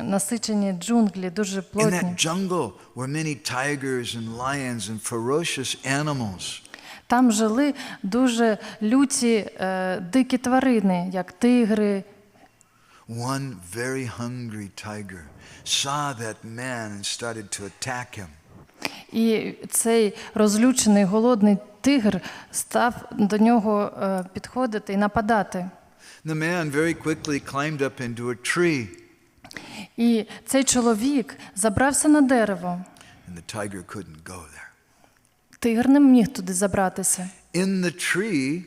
насичені джунглі, дуже In плотні. that jungle were many tigers and lions and ferocious animals. Там жили дуже люті дикі тварини, як тигри. One very hungry tiger saw that man and started to attack him. І цей розлючений голодний тигр став до нього підходити і нападати. The man very quickly climbed up into a tree. І цей чоловік забрався на дерево. And the tiger couldn't go there. Тигр не міг туди забратися. In the tree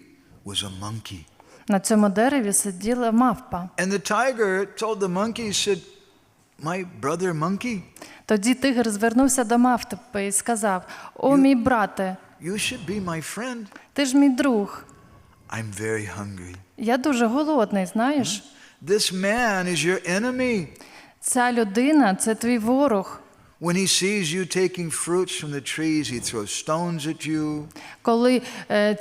was a monkey. На цьому дереві сиділа мавпа. And the tiger told the monkey, said, my brother monkey, Тоді тигр звернувся до мавпи і сказав, «О, мій брате, you should be my friend. ти ж мій друг. I'm very hungry. Я дуже голодний, знаєш? This man is your enemy. Ця людина – це твій ворог. When he sees you taking fruits from the trees, he throws stones at you. Коли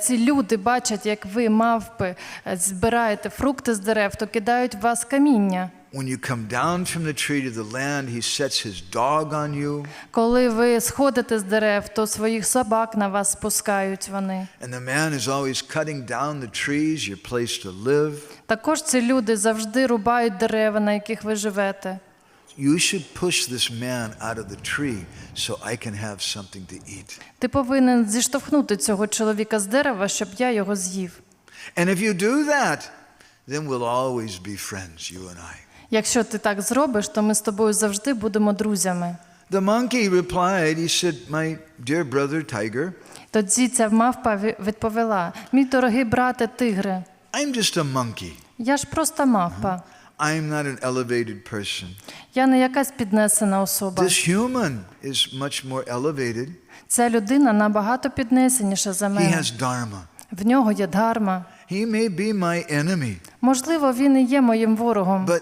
ці люди бачать, як ви, мавпи, збираєте фрукти з дерев, то кидають в вас каміння. When you come down from the tree to the land, he sets his dog on you. Коли ви сходите з дерев, то своїх собак на вас спускають вони. And the man is always cutting down the trees, your place to live. Також ці люди завжди рубають дерева, на яких ви живете. You should push this man out of the tree so I can have something to eat. Ти повинен зіштовхнути цього чоловіка з дерева, щоб я його з'їв. And if you do that, then we'll always be friends, you and I. Якщо ти так зробиш, то ми з тобою завжди будемо друзями. The monkey replied, he said, my dear brother tiger, Тоді ця мавпа відповіла, «Мій дорогий брате тигре, I'm just a monkey. я ж просто мавпа. I'm not an elevated person. Я не якась піднесена особа. This human is much more elevated. Ця людина набагато піднесеніша за He мене. has dharma. В нього є дхарма. He may be my enemy, Можливо, він і є моїм ворогом, but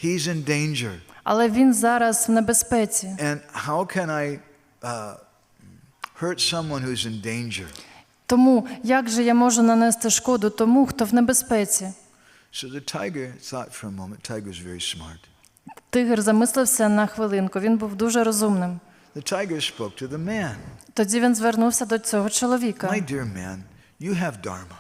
he's in danger. але він зараз в небезпеці. And how can I hurt someone who's in danger? Тому як же я можу нанести шкоду тому, хто в небезпеці? So the tiger thought for a moment. Tiger's very smart. Тигр замислився на хвилинку, він був дуже розумним. The tiger spoke to the man. Тоді він звернувся до цього чоловіка. My dear man, you have dharma.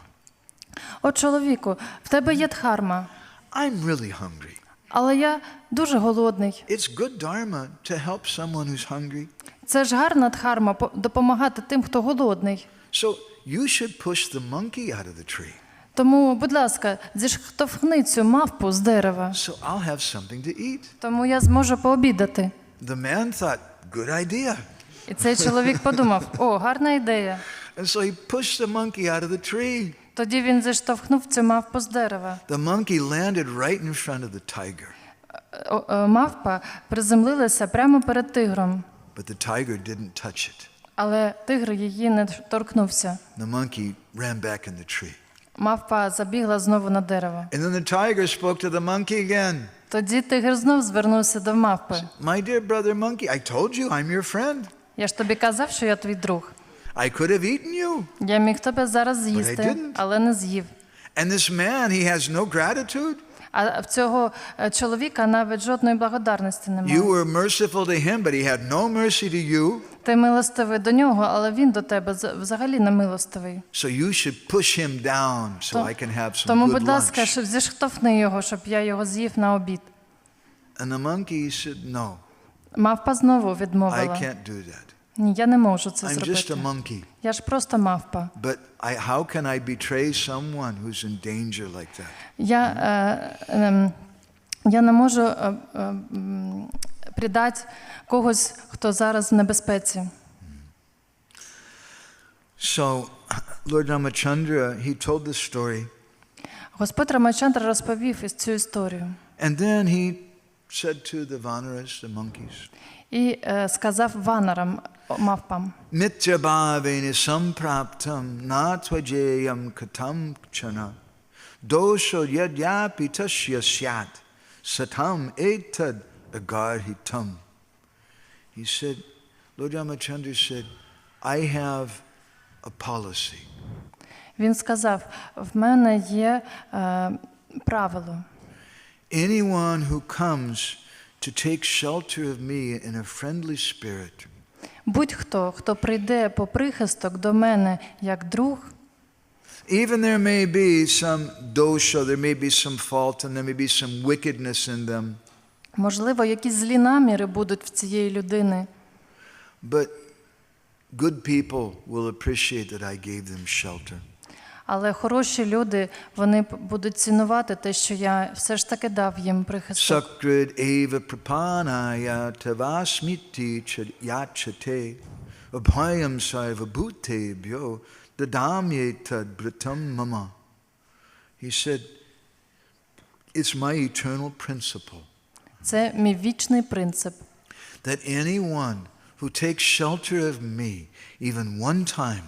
О, чоловіку, в тебе є дхарма, I'm really hungry. але я дуже голодний. It's good dharma to help someone who's hungry. Це ж гарна дхарма допомагати тим, хто голодний. So you should push the monkey out of the tree. Тому, будь ласка, зіштовхни цю мавпу з дерева. So I'll have something to eat. Тому я зможу пообідати. The man thought, good idea. І цей чоловік подумав, о, гарна ідея. And so he pushed the monkey out of the tree. Тоді він зіштовхнув цю мавпу з дерева. The monkey landed right in front of the tiger. Мавпа приземлилася прямо перед тигром, But the tiger didn't touch it. але тигр її не торкнувся. The monkey ran back in the tree. Мавпа забігла знову на дерево. And then the tiger spoke to the monkey again. Тоді тигр знов звернувся до мавпи. My dear brother monkey, I told you I'm your friend. Я ж тобі казав, що я твій друг. I could have eaten you. Я міг тебе зараз з'їсти, didn't. але не з'їв. And this man, he has no gratitude. А в цього чоловіка навіть жодної благодарності You немає. were merciful to him, but he had no mercy to you. Ти милостивий до нього, але він до тебе взагалі не милостивий. So you should push him down so I can have some Тому, good будь ласка, lunch. зіштовхни його, щоб я його з'їв на обід. And the monkey said, no, Мавпа знову I відмовила. can't do that. Ні, я не можу це I'm just a зробити. monkey. Я ж просто мавпа. But how can I betray someone who's in danger like that? Я не можу предати когось, хто зараз в небезпеці. So Lord Ramachandra, he told this story. Господь Рамачандра розповів із цю історію. And then he said to the vanaras, the monkeys, І сказав ванарам, мавпам, Mityabhaveni sampraptam natvajayam katam chana dosho yadyapi tasya syat satam etad agarhitam. He said, Lord Ramachandra said, I have a policy. він сказав, в мене є правило. Anyone who comes to take shelter of me in a friendly spirit, Будь-хто, хто прийде по прихисток до мене як друг, even there may be some dosha, there may be some fault, and there may be some wickedness in them, можливо, якісь злі наміри будуть в цієї людини, but good people will appreciate that I gave them shelter. але хороші люди, вони будуть цінувати те, що я все ж таки дав їм прихисток. Sakrid eva prapanaya tavasmiti yachate abhayam saiva bhute bhyo dadamye tad britam mama. He said, it's my eternal principle Це мій вічний принцип. that anyone who takes shelter of me even one time,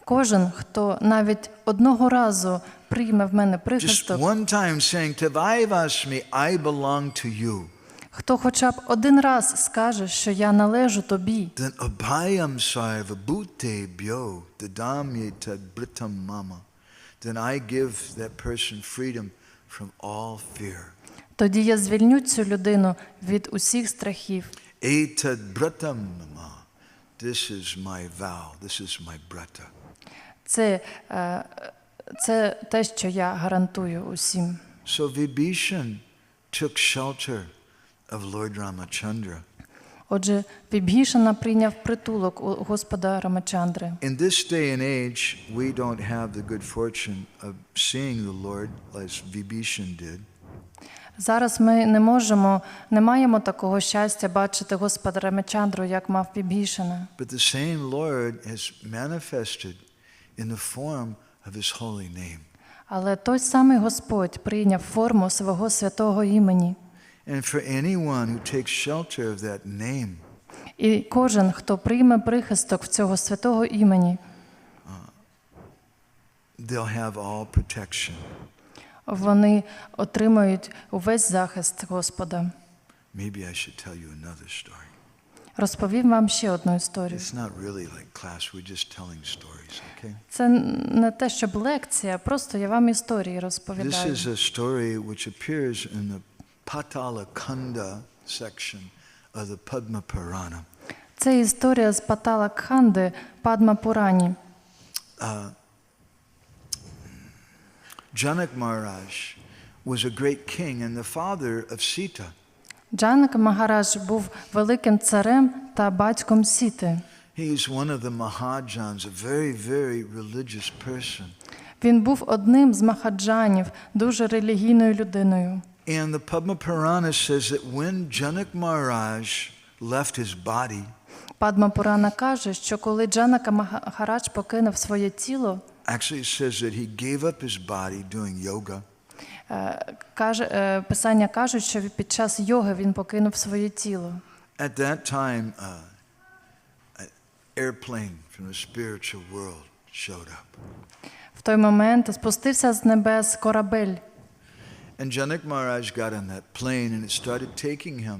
Кожен, хто навіть одного разу прийме в мене just прихисток, one time saying, Tavaivasmi, I belong to you, хто хоча б один раз скаже, що я належу тобі, then abhayam saiva bhute bhyo dadamye tad britam mama, then I give that person freedom from all fear. тоді я звільню цю людину від усіх страхів. Etad britam mama, this is my vow, this is my brata. Це те, що я гарантую усім. So Vibhishan took shelter of Lord Ramachandra. Отже, Вібгішана прийняв притулок у Господа Рамачандри. In this day and age, we don't have the good fortune of seeing the Lord as Vibhishan did. Зараз ми не маємо такого щастя бачити Господа Рамачандру, як мав Вібгішана. But the same Lord has manifested in the form of his holy name. Але той самий Господь прийняв форму свого святого імені. And for anyone who takes shelter of that name, І кожен, хто прийме прихисток в цього святого імені, they'll have all protection. вони отримають увесь захист Господа. Maybe I should tell you another story. Розповім вам ще одну історію. It's not really like class, we're just telling stories, okay? Це не те, щоб лекція, просто я вам історії This розповідаю. is a story which appears in the Patala Khanda section of the Padma Purana. Це історія з Патала Кханди Падма Пурані. Janak Maharaj was a great king and the father of Sita. Джанак Магарадж був великим царем та батьком Сіти. He is one of the Mahajans, a very, very religious person. Він був одним з махаджанів, дуже релігійною людиною. And the Padma Purana says that when Janak Maharaj left his body, Падма Пурана каже, що коли Джанака Магарадж покинув своє тіло, actually it says that he gave up his body doing yoga. Писання кажуть, що під час йоги він покинув своє тіло. At that time, an airplane from the spiritual world showed up. В той момент спустився з небес корабель. And Janak Maharaj got on that plane and it started taking him.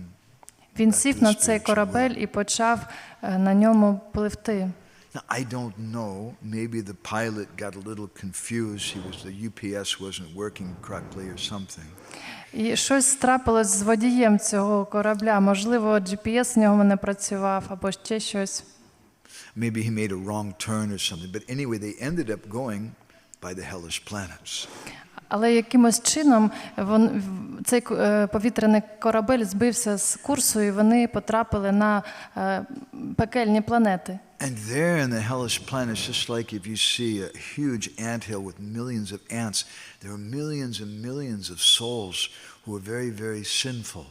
Він сів на цей корабель і почав на ньому пливти. Now, I don't know, maybe the pilot got a little confused. The UPS wasn't working correctly or something. І щось трапилось з водієм цього корабля. Можливо, GPS в нього не працював або ще щось. Maybe he made a wrong turn or something. But anyway, they ended up going by the hellish planets. Але якимось чином цей повітряний корабель збився з курсу, і вони потрапили на пекельні планети. And there in the hellish planets, just like if you see a huge anthill with millions of ants, there are millions and millions of souls who are very, very sinful.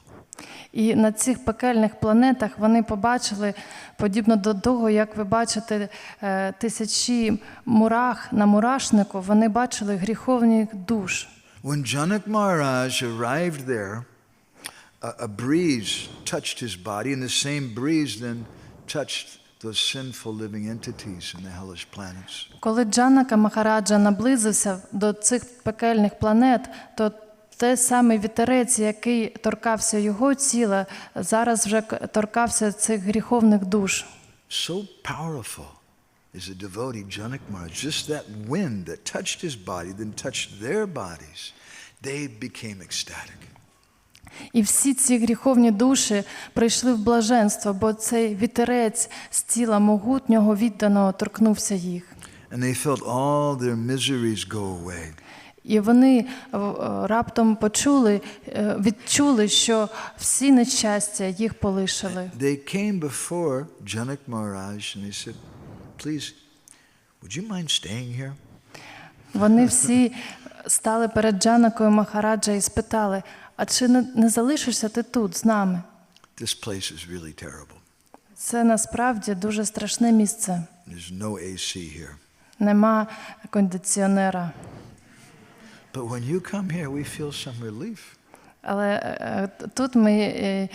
І на цих пекельних планетах вони побачили, подібно до того, як ви бачите тисячі мурах на мурашнику, вони бачили гріховних душ. When Janak Maharaj arrived there, a breeze touched his body, and the same breeze then touched those sinful living entities in the hellish planets. Коли Джанака Махараджа наблизився до цих пекельних планет, то той самий вітерець, який торкався його тіла, зараз вже торкався цих гріховних душ. So powerful is the devotee Janak Maharaj. Just that wind that touched his body, then touched their bodies, they became ecstatic. І всі ці гріховні душі прийшли в блаженство, бо цей вітерець з тіла могутнього відданого торкнувся їх. And they felt all their miseries go away. І вони раптом відчули, що всі нещастя їх полишили. They came before Janak Maharaj and they said, "Please, would you mind staying here?" Вони всі стали перед Джанакою Махараджа і спитали, а чи не залишишся ти тут з нами? This place is really terrible. Це насправді дуже страшне місце. There's no AC here. Нема кондиціонера. But when you come here, we feel some relief. Але тут ми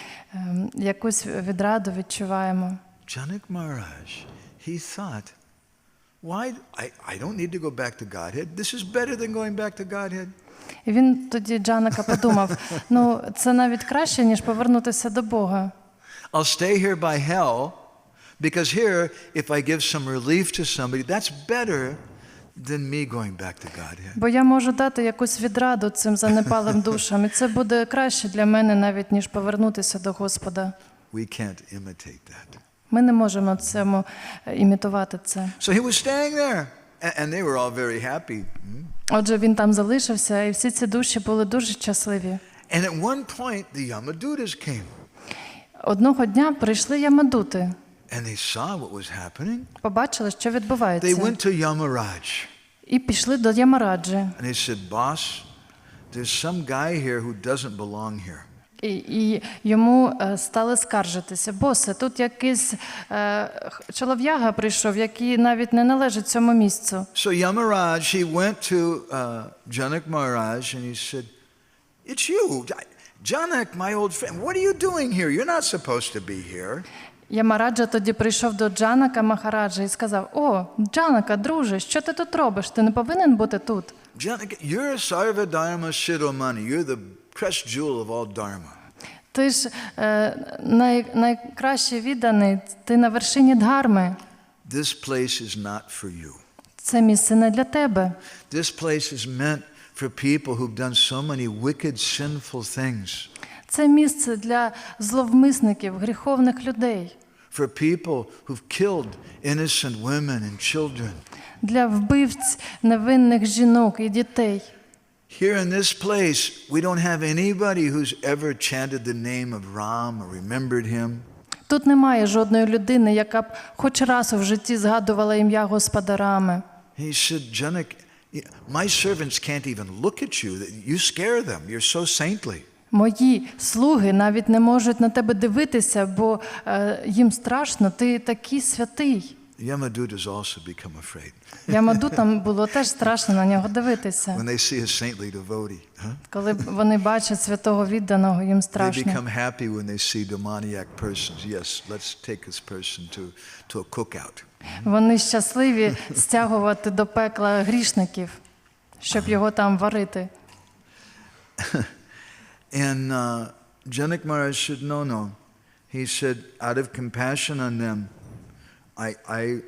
якусь відраду відчуваємо. Janak Maharaj, he thought, why, I don't need to go back to Godhead. This is better than going back to Godhead. І він тоді, Джанака, подумав, це навіть краще, ніж повернутися до Бога. I'll stay here by hell, because here, if I give some relief to somebody, that's better than me going back to Godhead. Бо я можу дати якусь відраду цим занепалим душам, і це буде краще для мене навіть, ніж повернутися до Господа. We can't imitate that. Ми не можемо цьому імітувати це. So he was staying there, and they were all very happy. Отже, він там залишився, і всі ці душі були дуже щасливі. And at one point, the Yamadutas came. Одного дня прийшли Ямадути. And they saw what was happening. Побачили, що They відбувається. went to Yamaraj. І пішли до Ямараджі. And they said, "Boss, there's some guy here who doesn't belong here." і йому стали скаржитися. Босе, тут якийсь чолов'яга прийшов, який навіть не належить цьому місцю. So Yamaraj, he went to Janak Maharaj and he said, "It's you, Janak, my old friend. What are you doing here? You're not supposed to be here." Ямараджа тоді прийшов до Джанака Махараджа і сказав: "О, Джанака, друже, що ти тут робиш? Ти не повинен бути тут." Janak, you're Sarva Dharma Shiromani. You're the pressed jewel of all Dharma. Ти ж найкраще відданий, ти на вершині дхарми. This place is not for you. Це місце не для тебе. This place is meant for people who've done so many wicked, sinful things. Це місце для зловмисників, гріховних людей. For people who've killed innocent women and children. Для вбивць невинних жінок і дітей. Here in this place, we don't have anybody who's ever chanted the name of Ram or remembered him. Тут немає жодної людини, яка б хоч раз у житті згадувала ім'я Господа Рами. He said, Janak, my servants can't even look at you. You scare them. You're so saintly. Мої слуги навіть не можуть на тебе дивитися, бо їм страшно, ти такий святий. Yamadutas also become afraid. Ямадутам було теж страшно на нього дивитися. When they see a saintly devotee, Коли вони бачать святого відданого, їм they страшно. become happy when they see demoniac persons. Yes, let's take this person to a cookout. Вони щасливі стягувати до пекла грішників, щоб його там варити. And Janak Maharaj said, no. He said, out of compassion on them,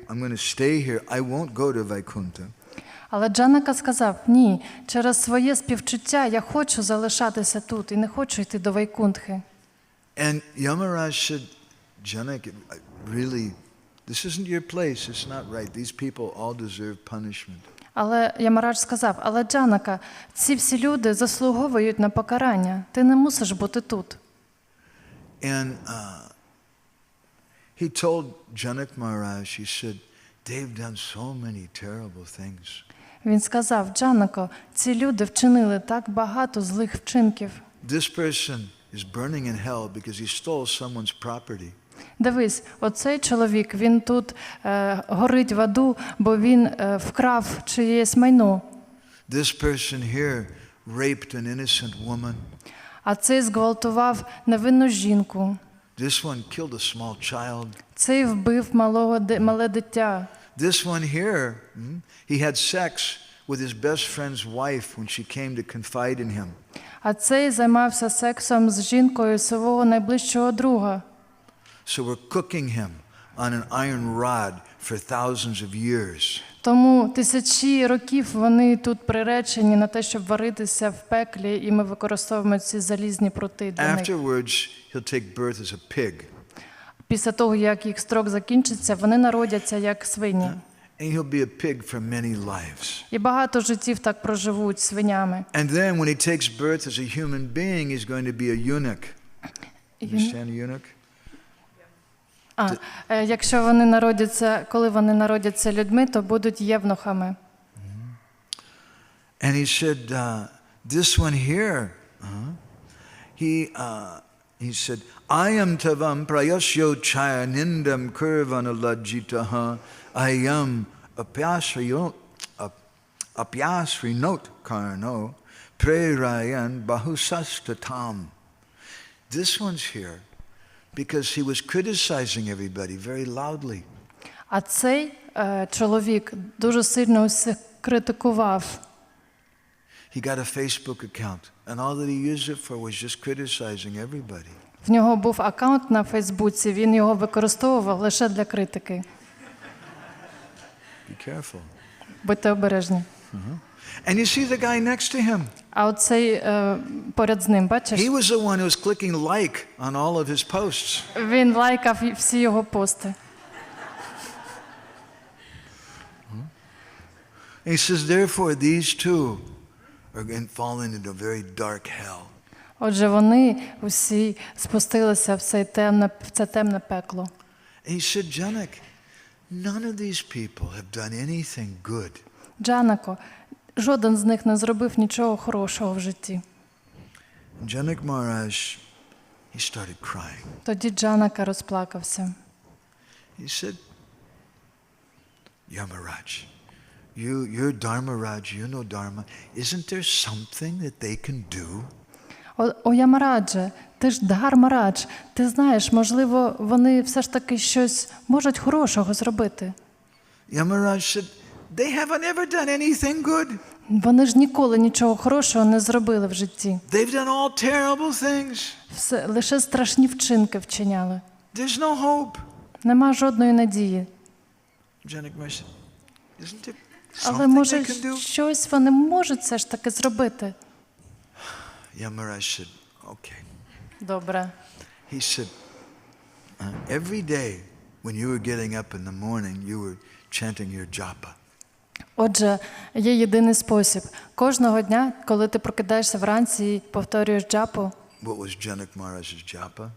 I'm going to stay here. I won't go to Vaikuntha. Але Джанака сказав: "Ні, через своє співчуття я хочу залишатися тут і не хочу йти до Вайкунтхи." And Yamaraj said, Janak, really, this isn't your place. It's not right. These people all deserve punishment. Але Ямарадж сказав: "Але Джанака, ці всі люди заслуговують на покарання. Ти не мусиш бути тут." And he told Janak Maharaj, he said, they've done so many terrible things. Він сказав: "Джанако, ці люди вчинили так багато злих вчинків. This person is burning in hell because he stole someone's property. Дивись, оцей чоловік, він тут горить в аду, бо він вкрав чиєсь майно. This person here raped an innocent woman. А цей зґвалтував невинну жінку. This one killed a small child. Цей вбив мале дитя. This one here, he had sex with his best friend's wife when she came to confide in him. А цей займався сексом з жінкою свого найближчого друга. So we're cooking him on an iron rod for thousands of years. Тому тисячі років вони тут приречені на те, щоб варитися в пеклі, і ми використовуємо ці залізні прути для них. Afterwards, he'll take birth as a pig. Після того, як їх строк закінчиться, вони народяться як свині. And he'll be a pig for many lives. І багато життів так проживуть свинями. And then when he takes birth as a human being, he's going to be a eunuch. Understand a eunuch? Якщо вони народяться, коли вони народяться людьми, то будуть євнухами. And he said, this one here, he said, I am tavam prayasyo chaya nindam kurvana lajitaha ayam apyasrinot karno prerayan bahusastatam. This one's here because he was criticizing everybody very loudly. А цей чоловік дуже сильно усіх критикував. He got a Facebook account, and all that he used it for was just criticizing everybody. В нього був акаунт на Фейсбуці, він його використовував лише для критики. Be careful. Будьте обережні. And you see the guy next to him. А оцей поряд з ним, бачиш? He was the one who was clicking like on all of his posts. Він лайкав всі його пости. And he says, therefore, these two are going to fall into a very dark hell. Отже, вони усі спустилися в це темне пекло. And he said, Janak, none of these people have done anything good. Джанако, жоден з них не зробив нічого хорошого в житті. Janak Maharaj he started crying. Тоді Джанака розплакався. He said, Yamaraj, you're Dharmaraj, you know Dharma. Isn't there something that they can do? О Ямарадже, ти ж Дхармарадж, ти знаєш, можливо, вони все ж таки щось можуть хорошого зробити. Yamaraj said, they haven't ever done anything good. Вони ж ніколи нічого хорошого не зробили в житті. They've done all terrible things. Лише страшні вчинки вчиняли. There's no hope. Нема жодної надії. Janak Maharaj said, isn't there Але, something може, they can do? щось вони можуть все ж таки зробити? Yamaraj said, okay. Добре. He said, every day when you were getting up in the morning, you were chanting your japa. Отже, є єдиний спосіб. Кожного дня, коли ти прокидаєшся вранці і повторюєш джапу. What was Janak Maharaj's japa?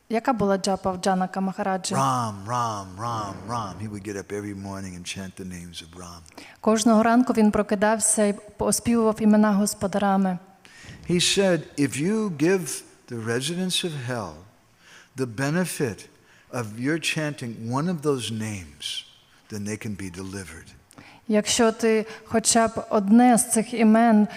Яка була джапа в Джанака Махараджі? Ram, Ram, Ram, Ram. He would get up every morning and chant the names of Ram. Кожного ранку він прокидався і оспівував імена Господа Рами. He said, if you give the residents of hell the benefit of your chanting one of those names, then they can be delivered. Якщо ти хоча б одне з цих імен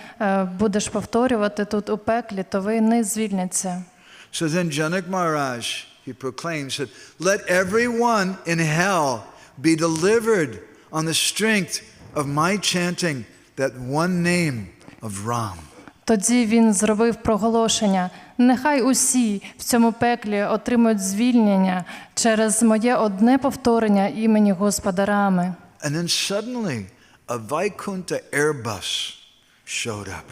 будеш повторювати тут у пеклі, то вони звільняться. So then Janak Maharaj, he proclaimed, said, let everyone in hell be delivered on the strength of my chanting that one name of Ram. Тоді він зробив проголошення: нехай усі в цьому пеклі отримують звільнення через моє одне повторення імені Господа Рами. And then suddenly a Vaikuntha Airbus showed up.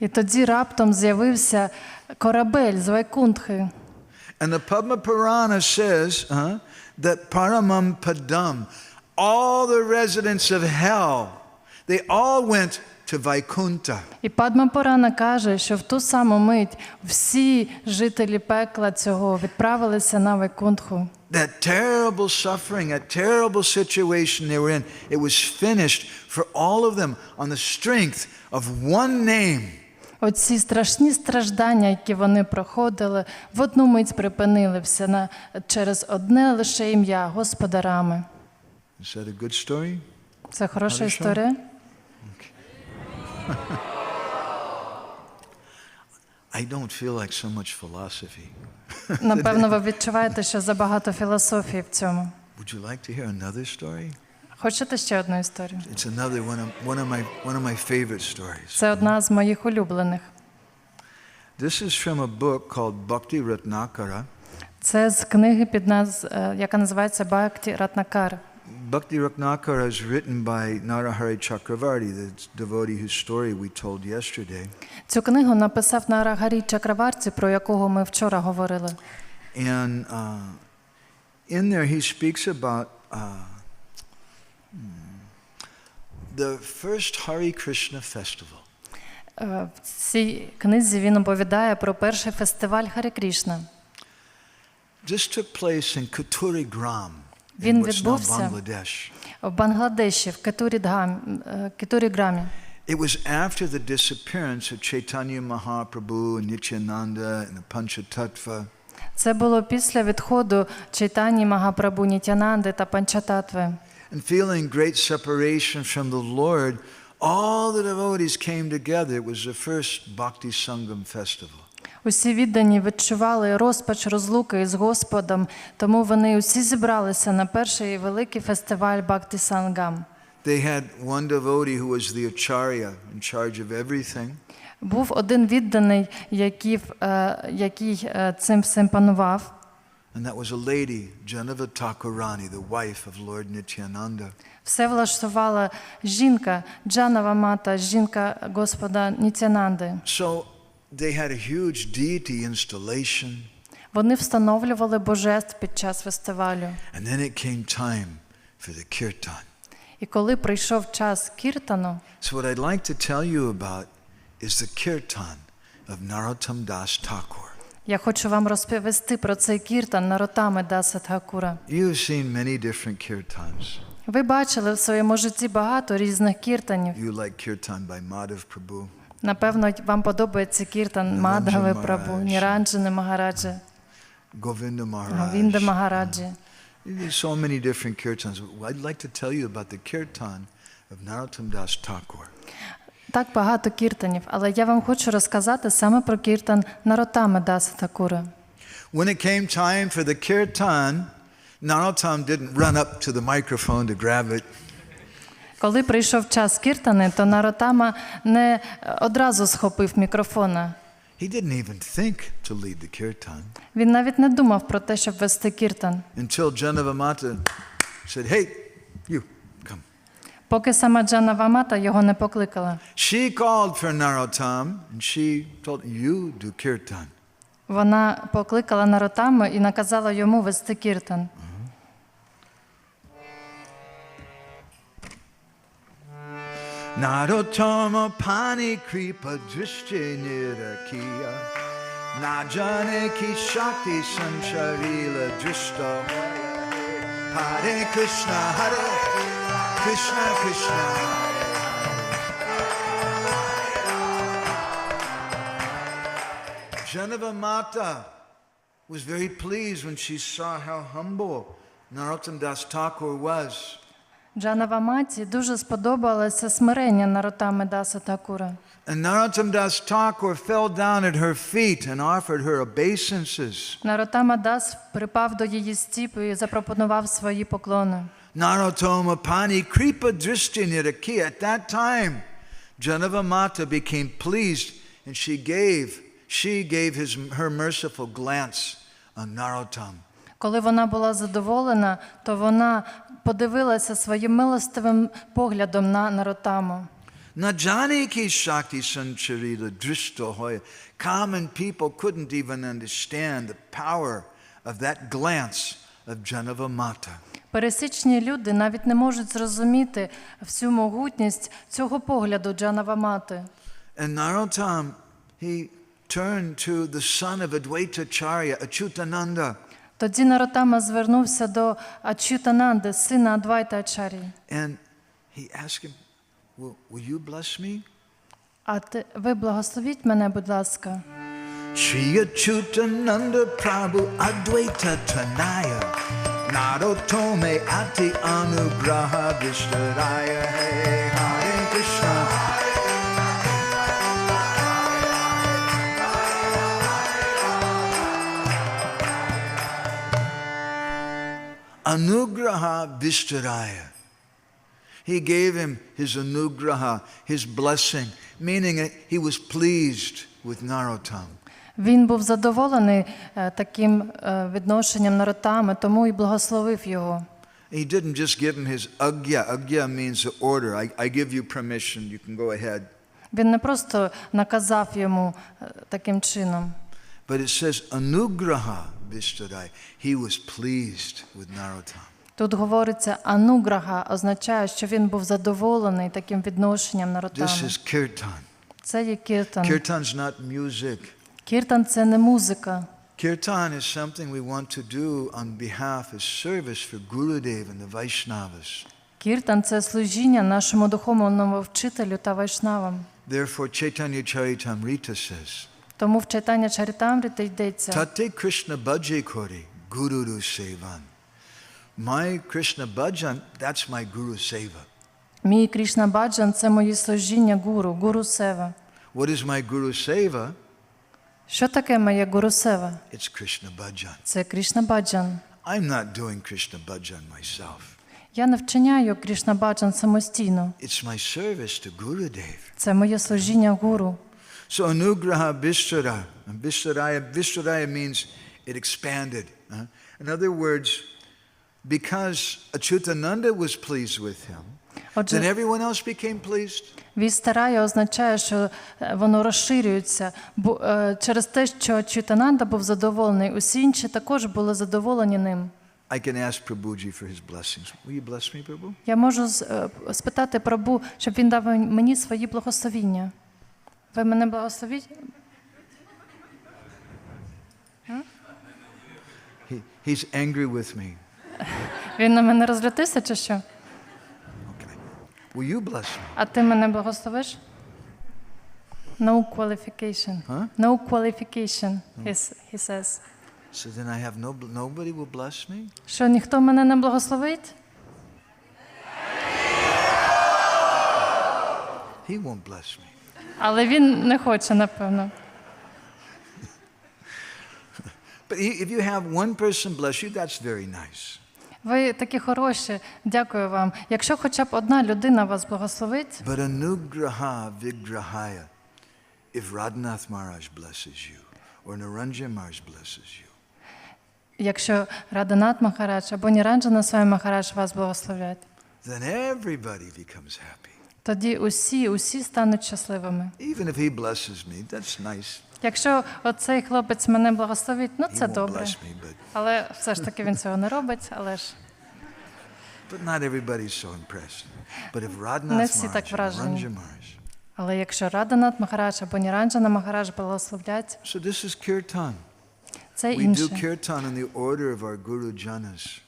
І тоді раптом з'явився корабель з Вайкунтхи. And the Padma Purana says that Paramam Padam, all the residents of hell, they all went to Vaikuntha. І Падма Пурана каже, що в ту саму мить всі жителі пекла цього відправилися на Вайкунтху. That terrible suffering, that terrible situation they were in, it was finished for all of them on the strength of one name. Оці страшні страждання, які вони проходили, в одну мить припинилися через одне лише ім'я Господа Рами. Is that a good story? Це хороша Хорошо. історія? I don't feel like so much philosophy. Напевно, ви відчуваєте, що забагато філософії в цьому. Would you like to hear another story? Хочете ще одну історію? It's another one of my favorite stories. Це одна з моїх улюблених. This is from a book called Bhakti Ratnakara. Це з книги, яка називається Бхакти Ратнакар. Bhakti Ratnakara is written by Narahari Chakravarti, the devotee whose story we told yesterday. Цю книгу написав Нарагарі Чакраварті, про якого ми вчора говорили. And in there he speaks about the first Hare Krishna festival. В цій книзі він оповідає про перший фестиваль Харі Крішна. This took place in Katuri Gram, in Він what's now відбувся Bangladesh. в Бангладеші, в Кетурі Грамі. It was after the disappearance of Chaitanya Mahaprabhu and Nityananda and the Panchatattva. Це було після відходу Чайтані Магапрабху, Нітянанди та Панчататви. And feeling great separation from the Lord, all the devotees came together. It was the first Bhakti Sangam festival. Усі віддані відчували розпач розлуки із Господом, тому вони усі зібралися на перший великий фестиваль Бхакти Сангам. They had one devotee who was the acharya in charge of everything. Був один відданий, який цим всім панував. And that was a lady, Janava Thakurani, the wife of Lord Nityananda. Все влаштувала жінка, Джанава Мата, жінка Господа Нітянанди. So they had a huge deity installation. Вони встановлювали божеств під час фестивалю. And then it came time for the kirtan. І коли прийшов час кіртану, So what I'd like to tell you about is the kirtan of Narottam Das Thakur. я хочу вам розповісти про цей кіртан Наротами Даса Тхакура. You have seen many different kirtans. Ви бачили в своєму житті багато різних кіртанів. You like kirtan by Madhav Prabhu. Напевно, вам подобається кіртан Мадгави Прабу, Ніранджани Магараджі, Govinda Говінда Maharaj. Магараджі. There's so many different kirtans. I'd like to tell you about the kirtan of Narottam Das Thakur. Так багато кіртанів, але я вам хочу розказати саме про кіртан Нароттами Даса Такура. When it came time for the kirtan, Narottam didn't run up to the microphone to grab it. Коли прийшов час кіртани, то Нароттама не одразу схопив мікрофона. He didn't even think to lead the kirtan Він навіть не думав про те, щоб вести кіртан. until Janavamata said, "Hey, you, come." Поки сама Джанава Мата його не покликала. She called for Narottam and she told you do kirtan. Вона покликала Нароттаму і наказала йому вести кіртан. Narottama pani kripa drishti nirakiya Najane ki shakti sancharila drishta Hare Krishna Hare Krishna Krishna Janava Mata was very pleased when she saw how humble Narottam Das Thakur was. Джанава Маті дуже сподобалося смирення Нароттами Даса Такура. And Narottam Das Thakur fell down at her feet and offered her obeisances. Нароттама Дас припав до її стіп і запропонував свої поклони. Narottama pani kripa drishti niraki. At that time, Janavamata became pleased and she gave her merciful glance on Narottam. Коли вона була задоволена, то вона подивилася своїм милостивим поглядом на Нароттаму. Najani ki shakti sancharila drishta hoya. Common people couldn't even understand the power of that glance of Janavamata. Пересічні люди навіть не можуть зрозуміти всю могутність цього погляду Джанава Мати. And Narottam, he turned to the son of Advaitacharya, Achyutananda. Тоді Нароттама звернувся до Ачютананди, сина Адвайта Ачар'ї. And he asked him, will you bless me? Ви благословіть мене, будь ласка. Shri Achyutananda Prabhu Advaita Tanaya Narottame Ati Anugraha Vishtaraya Hare Krishna Anugraha Vishtaraya. He gave him his anugraha, his blessing, meaning he was pleased with Narottam. Він був задоволений таким відношенням Нароттами, тому і благословив його. He didn't just give him his agya. Agya means the order. I give you permission, you can go ahead. Він не просто наказав йому таким чином. But it says anugraha vishtarai. He was pleased with Narottam. Тут говориться ануграха, означає, що він був задоволений таким відношенням Нароттами. This is kirtan. Це є кіртан. Kirtan's not music. Кіртан – це не музика. Kirtan is something we want to do on behalf of service for Gurudev and the Vaishnavas. Кіртан – це служіння нашому духовному вчителю та вайшнавам. Therefore, Chaitanya Charitamrita says, Тому в Чайтання Чаритамріті йдеться: Tate Krishna bhaje kori, Guru sevan. My Krishna bhajan, that's my Guru seva. Мій Кришна Баджан – це моє служіння гуру, гуру сева. What is my Guru seva? Що таке моє гуру сева? It's Krishna bhajan. Це Кришна Баджан. I'm not doing Krishna bhajan myself. Я не вчиняю Кришна Баджан самостійно. It's my service to Gurudev. Це моє служіння гуру. So anugraha vishtaraya. Vishtaraya means it expanded. In other words, because Achyutananda was pleased with him, then everyone else became pleased. Вістарая означає, що воно розширюється. Через те, що Ачютананда був задоволений, усі інші також були задоволені ним. I can ask Prabhuji for his blessings. Will you bless me, Prabhu? Я можу спитати Прабу, щоб він дав мені свої благословіння. Ви мене благословіть? He's angry with me. Він на мене розлютився чи що? Okay. Will you bless me? А ти мене благословиш? No qualification. Huh? No qualification, he says. So then I have nobody will bless me? Що, ніхто мене не благословить? He won't bless me. Але він не хоче, напевно. But if you have one person bless you, that's very nice. Ви такі хороші, дякую вам. Якщо хоча б одна людина вас благословить, But anugraha vigrahaya, if Radhanath Maharaj blesses you, or Niranjan Maharaj blesses you, якщо Радhanат Махарадж або Ніранджана Свамі Махарадж вас благословлять, then everybody becomes happy. тоді усі стануть щасливими. Even if he blesses me, that's nice. Якщо оцей хлопець мене благословить, ну He це won't добре. bless me, but Але все ж таки він цього не робить, але ж not everybody's so impressed. But if Не Radhanath всі так Maharaj, вражені. Niranjan Maharaj, Але якщо Радhanат Махарадж або Ніранджана Махарадж благословлять, so this is kirtan. це We do інше. kirtan in the order of our Guru Janas.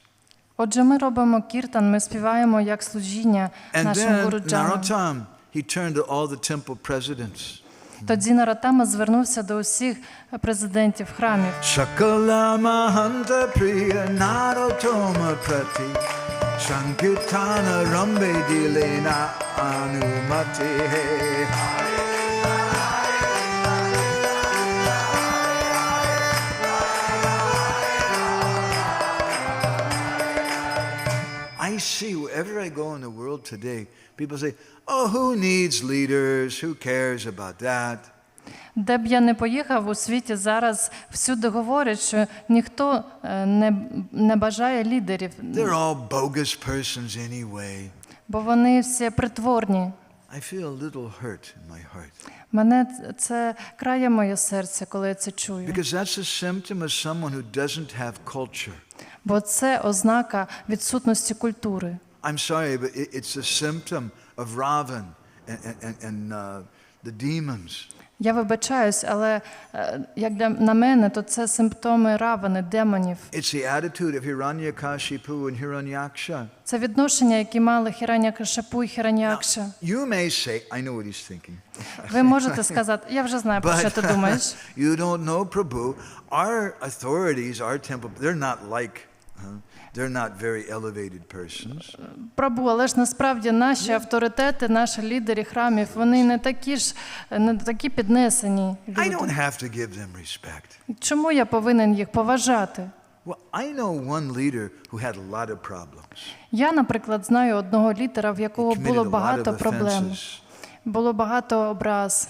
Отже, ми робимо кіртан, ми співаємо як служіння And нашим then гуруджанам. Narottam, he turned to all the temple presidents. Тоді Нароттама звернувся до усіх президентів храмів. Shakala Mahanta Priya Narottama Prati Sankirtana Rambe Dilena Anumati. I see wherever I go in the world today, people say, oh, who needs leaders? Who cares about that? Де б я не поїхав у світі, зараз всюди говорять, що ніхто не бажає лідерів, They're all bogus persons anyway. бо вони всі притворні. I feel a little hurt in my heart. Мене це крає моє серце, коли я це чую. Because that's a symptom of someone who doesn't have culture. Бо це ознака відсутності культури. I'm sorry, but it's a symptom of Ravan and the demons. Я вибачаюсь, але як на мене, то це симптоми Равани, демонів. It's the attitude of Hiranyakashipu and Hiranyaksha. Це відношення, які мали Хіранякашипу і Хіранякша. You may say, I know what he's thinking. Ви можете сказати, я вже знаю, про що ти думаєш. You don't know, Prabhu. Our authorities, our temple, they're not very elevated persons. Прабу, але ж насправді наші авторитети, наші лідери храмів, вони не такі піднесені I люди. don't have to give them respect. Чому я повинен їх поважати? Well, I know one leader who had a lot of problems. Я, наприклад, знаю одного лідера, в якого He було committed a lot багато of проблем, offenses. було багато образ.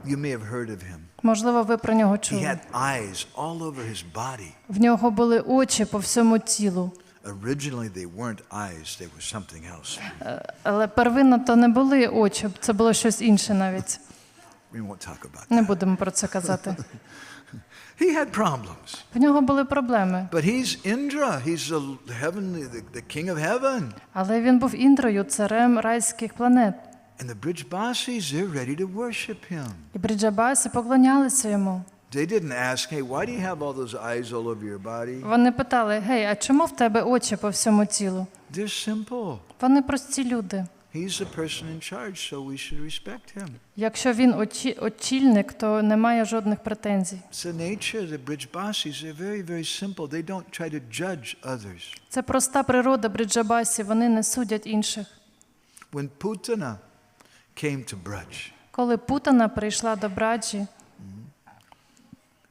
You may have heard of him. Можливо, ви про нього He чули. had eyes all over his body. В нього були очі по всьому тілу. Originally, they weren't eyes, they were something else. Але первинно то не були очі, це було щось інше навіть. We won't talk about Не that. будемо про це казати. He had problems. В нього були проблеми. But he's Indra. He's the heavenly, the king of heaven. Але він був Індрою, царем райських планет. And the Brijbasis, they're ready to worship him. І бриджабаси поклонялися йому. They didn't ask, hey, why do you have all those eyes all over your body? Вони питали, гей, а чому в тебе очі по всьому тілу? They're simple. Вони прості люди. He's the person in charge, so we should respect him. Якщо він очільник, то немає жодних претензій. It's the nature of the Brijbasis. They're very, very simple. They don't try to judge others. Це проста природа бриджабасів, вони не судять інших. When Putana came to Braj, Коли Путана прийшла до Браджі,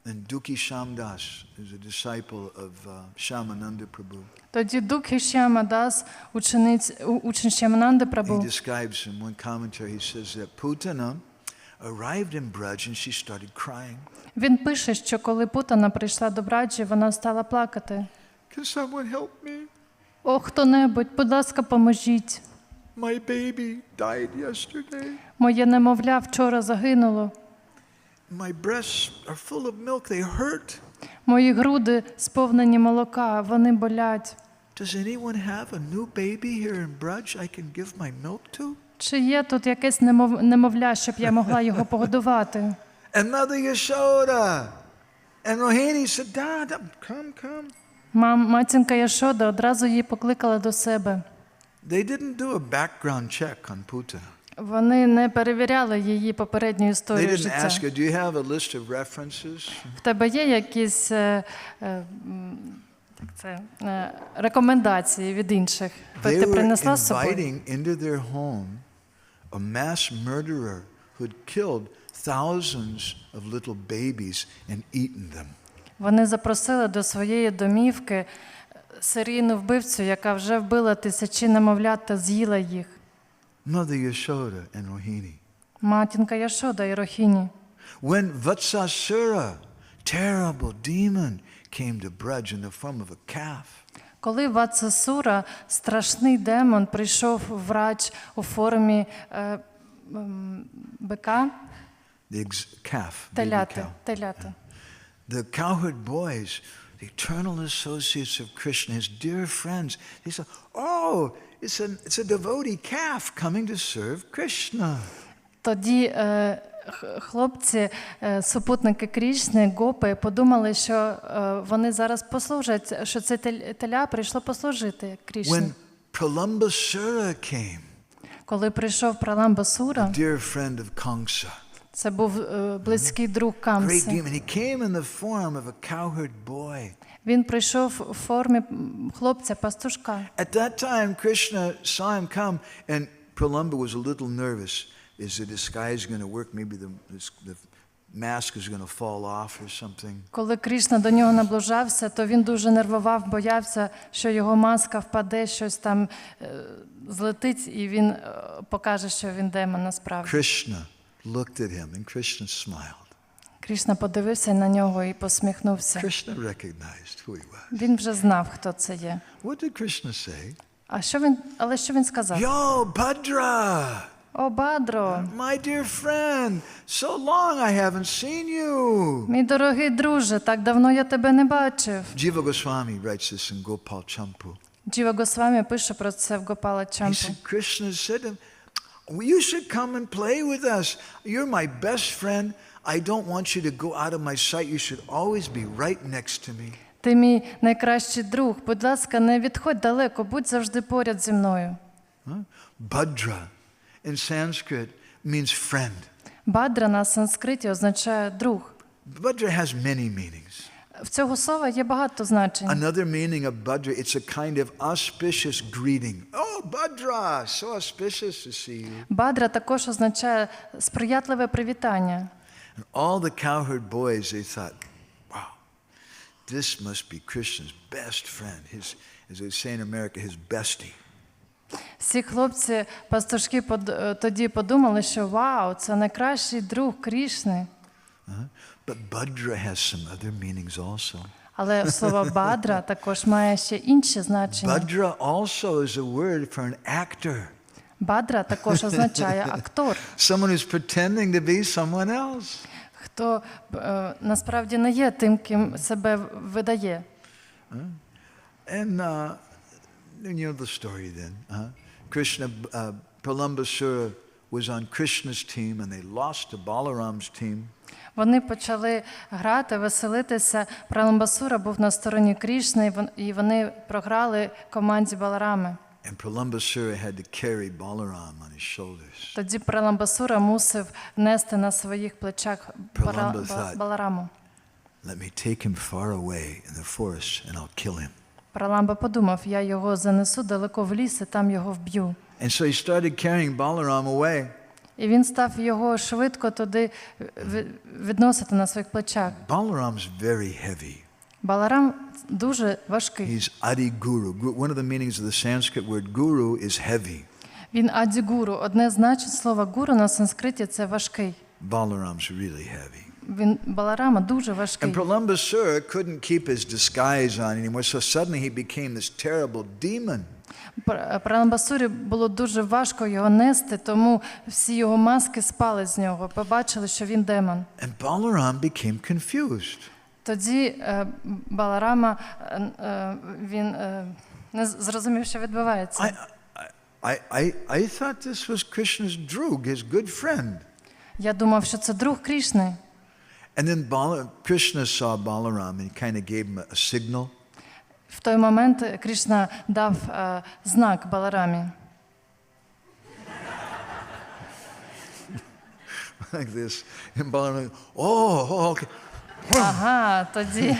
and Dukhi Shamdas is a disciple of Shamananda Prabhu. тоді Дукхі Шямадас, учень Шямананди He Прабу, describes in one commentary, he says that Putana arrived in Braj and she started crying. він пише, що коли Путана прийшла до Браджі, вона стала плакати. Can someone help me? О, хто-небудь, будь ласка, поможіть. My baby died yesterday. Моє немовля вчора загинуло. My breasts are full of milk. They hurt. Мої груди сповнені молока, вони болять. Does anyone have a new baby here in Braj I can give my milk to? Чи є тут якесь немовля, щоб я могла його погодувати? And Mother Yashoda and Rohini said, Dad, come. Матінка Яшода одразу її покликала до себе. They didn't do a background check on Putana. Вони не перевіряли її попередню They історію didn't життя. ask her, do you have a list of references? В тебе є якісь рекомендації від інших? They Ти were принесла з собою? inviting into their home a mass murderer who had killed thousands of little babies and eaten them. Вони запросили до своєї домівки серійну вбивцю, яка вже вбила тисячі немовлят та з'їла їх. Mother Yashoda and Rohini. Матінка Яшода і Рохіні. When Vatsasura, terrible demon, came to Braj in the form of a calf. Коли Ватсасура, страшний демон, прийшов в Радж у формі бика, Calf, baby теляти, cow. теляти. The cowherd boys, the eternal associates of Krishna, his dear friends, they said, oh, it's a devotee calf coming to serve Krishna. Тоді хлопці, супутники Крішни, гопи, подумали, що вони зараз послужать, що це теля прийшло послужити Крішні. When Pralambasura came, Коли прийшов Праламбасура, dear friend of Kamsa, це був близький друг great Камси. demon, he came in the form of a cowherd boy. Він прийшов у формі хлопця-пастушка. At that time, Krishna saw him come, and Pralamba was a little nervous. Is the disguise going to work? Maybe the mask is going to fall off or something. Коли Крішна до нього наближався, то він дуже нервував, боявся, що його маска впаде, щось там злетить, і він покаже, що він демон насправді. Krishna looked at him, and Krishna smiled. Крішна подивився на нього і посміхнувся. Krishna recognized who he was. Він вже знав, хто це є. What did Krishna say? Але що він сказав? Yo, Bhadra, О, Бадро, my dear friend, so long I haven't seen you. мій дорогий друже, так давно я тебе не бачив. Jiva Goswami writes this in Gopal Champu. Джіва Госвамі пише про це в Гопала He Чампу. said, Krishna said to him, you should come and play with us. You're my best friend. I don't want you to go out of my sight. You should always be right next to me. Ти мій найкращий друг. Будь ласка, не відходь далеко, будь завжди поряд зі мною. Bhadra in Sanskrit means friend. Бадра на санскриті означає друг. Bhadra has many meanings. В цього слова є багато значень. Another meaning of Bhadra, it's a kind of auspicious greeting. Oh, Bhadra, so auspicious to see you. Бадра також означає сприятливе привітання. And all the cowherd boys, they thought, wow, this must be Krishna's best friend, his, as they say in America, his bestie. Всі хлопці, пастушки тоді подумали, що вау, це найкращий друг Крішни. But Bhadra has some other meanings also. Але слово Бадра також має ще інші значення. Bhadra also is a word for an actor. Бадра також означає актор. Someone who's pretending to be someone else. Хто насправді не є тим, ким себе видає. And you know the story then. Krishna, Pralambasura was on Krishna's team and they lost to Balaram's team. Вони почали грати, веселитися. Праламбасура був на стороні Крішни, і вони програли команді Баларами. And Pralambasura had to carry Balaram on his shoulders. Тоді Праламбасура мусив нести на своїх плечах Балараму. Let me take him far away in the forest and I'll kill him. Праламба подумав, я його занесу далеко в ліс і там його вб'ю. And so he started carrying Balaram away. І він став його швидко туди відносити на своїх плечах. Balaram's very heavy. Баларам дуже важкий. He's Adi Guru. One of the meanings of the Sanskrit word guru is heavy. Він аді-гуру. Одне значення слова гуру на санскриті – це важкий. Balaram's really heavy. Він Баларама дуже важкий. And Pralambasura couldn't keep his disguise on anymore, so suddenly he became this terrible demon. Праламбасурі було дуже важко його нести, тому всі його маски спали з нього. Побачили, що він демон. And Balaram became confused. Тоді Баларама він не зрозумів, що відбувається. I thought this was Krishna's drug, his good friend. Я думав, що це друг Крішни. And then Krishna saw Balaram and kind of gave him a signal. В той момент Крішна дав знак Баларамі. like this. And Balaram, oh, okay. Ага, тоді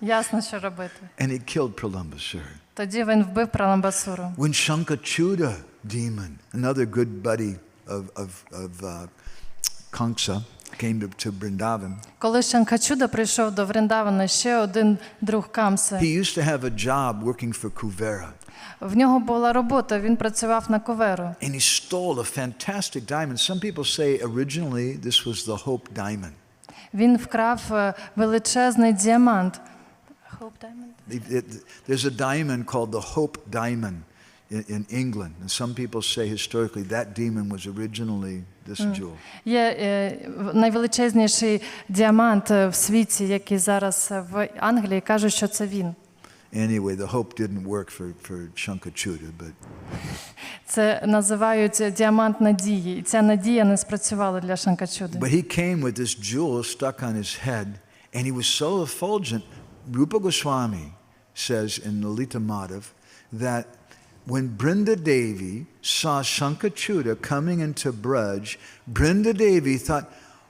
ясно, що робити. And he killed Pralambasura. Тоді він вбив Праламбасуру. When Shankachuda demon, another good buddy of Kamsa, came to Vrindavan, Коли Шанкачуда прийшов до Вриндавана, ще один друг Камси. he used to have a job working for Kuvera. В нього була робота, він працював на Куверу. And he stole a fantastic diamond. Some people say originally this was the Hope diamond. Він вкрав величезний діамант. There's a diamond called the Hope diamond in England. And some people say historically that demon was originally this jewel. Є найвеличезніший діамант в світі, який зараз в Англії, кажуть, що це він. Anyway, the Hope didn't work for Shankachuda, but Це називають діамант надії, і ця надія не спрацювала для Шанкачуди. But he came with this jewel stuck on his head, and he was so effulgent. Rupa Goswami says in Lalita Madhav that when Brinda Devi saw Shankachuda coming into Braj, Brinda Devi thought,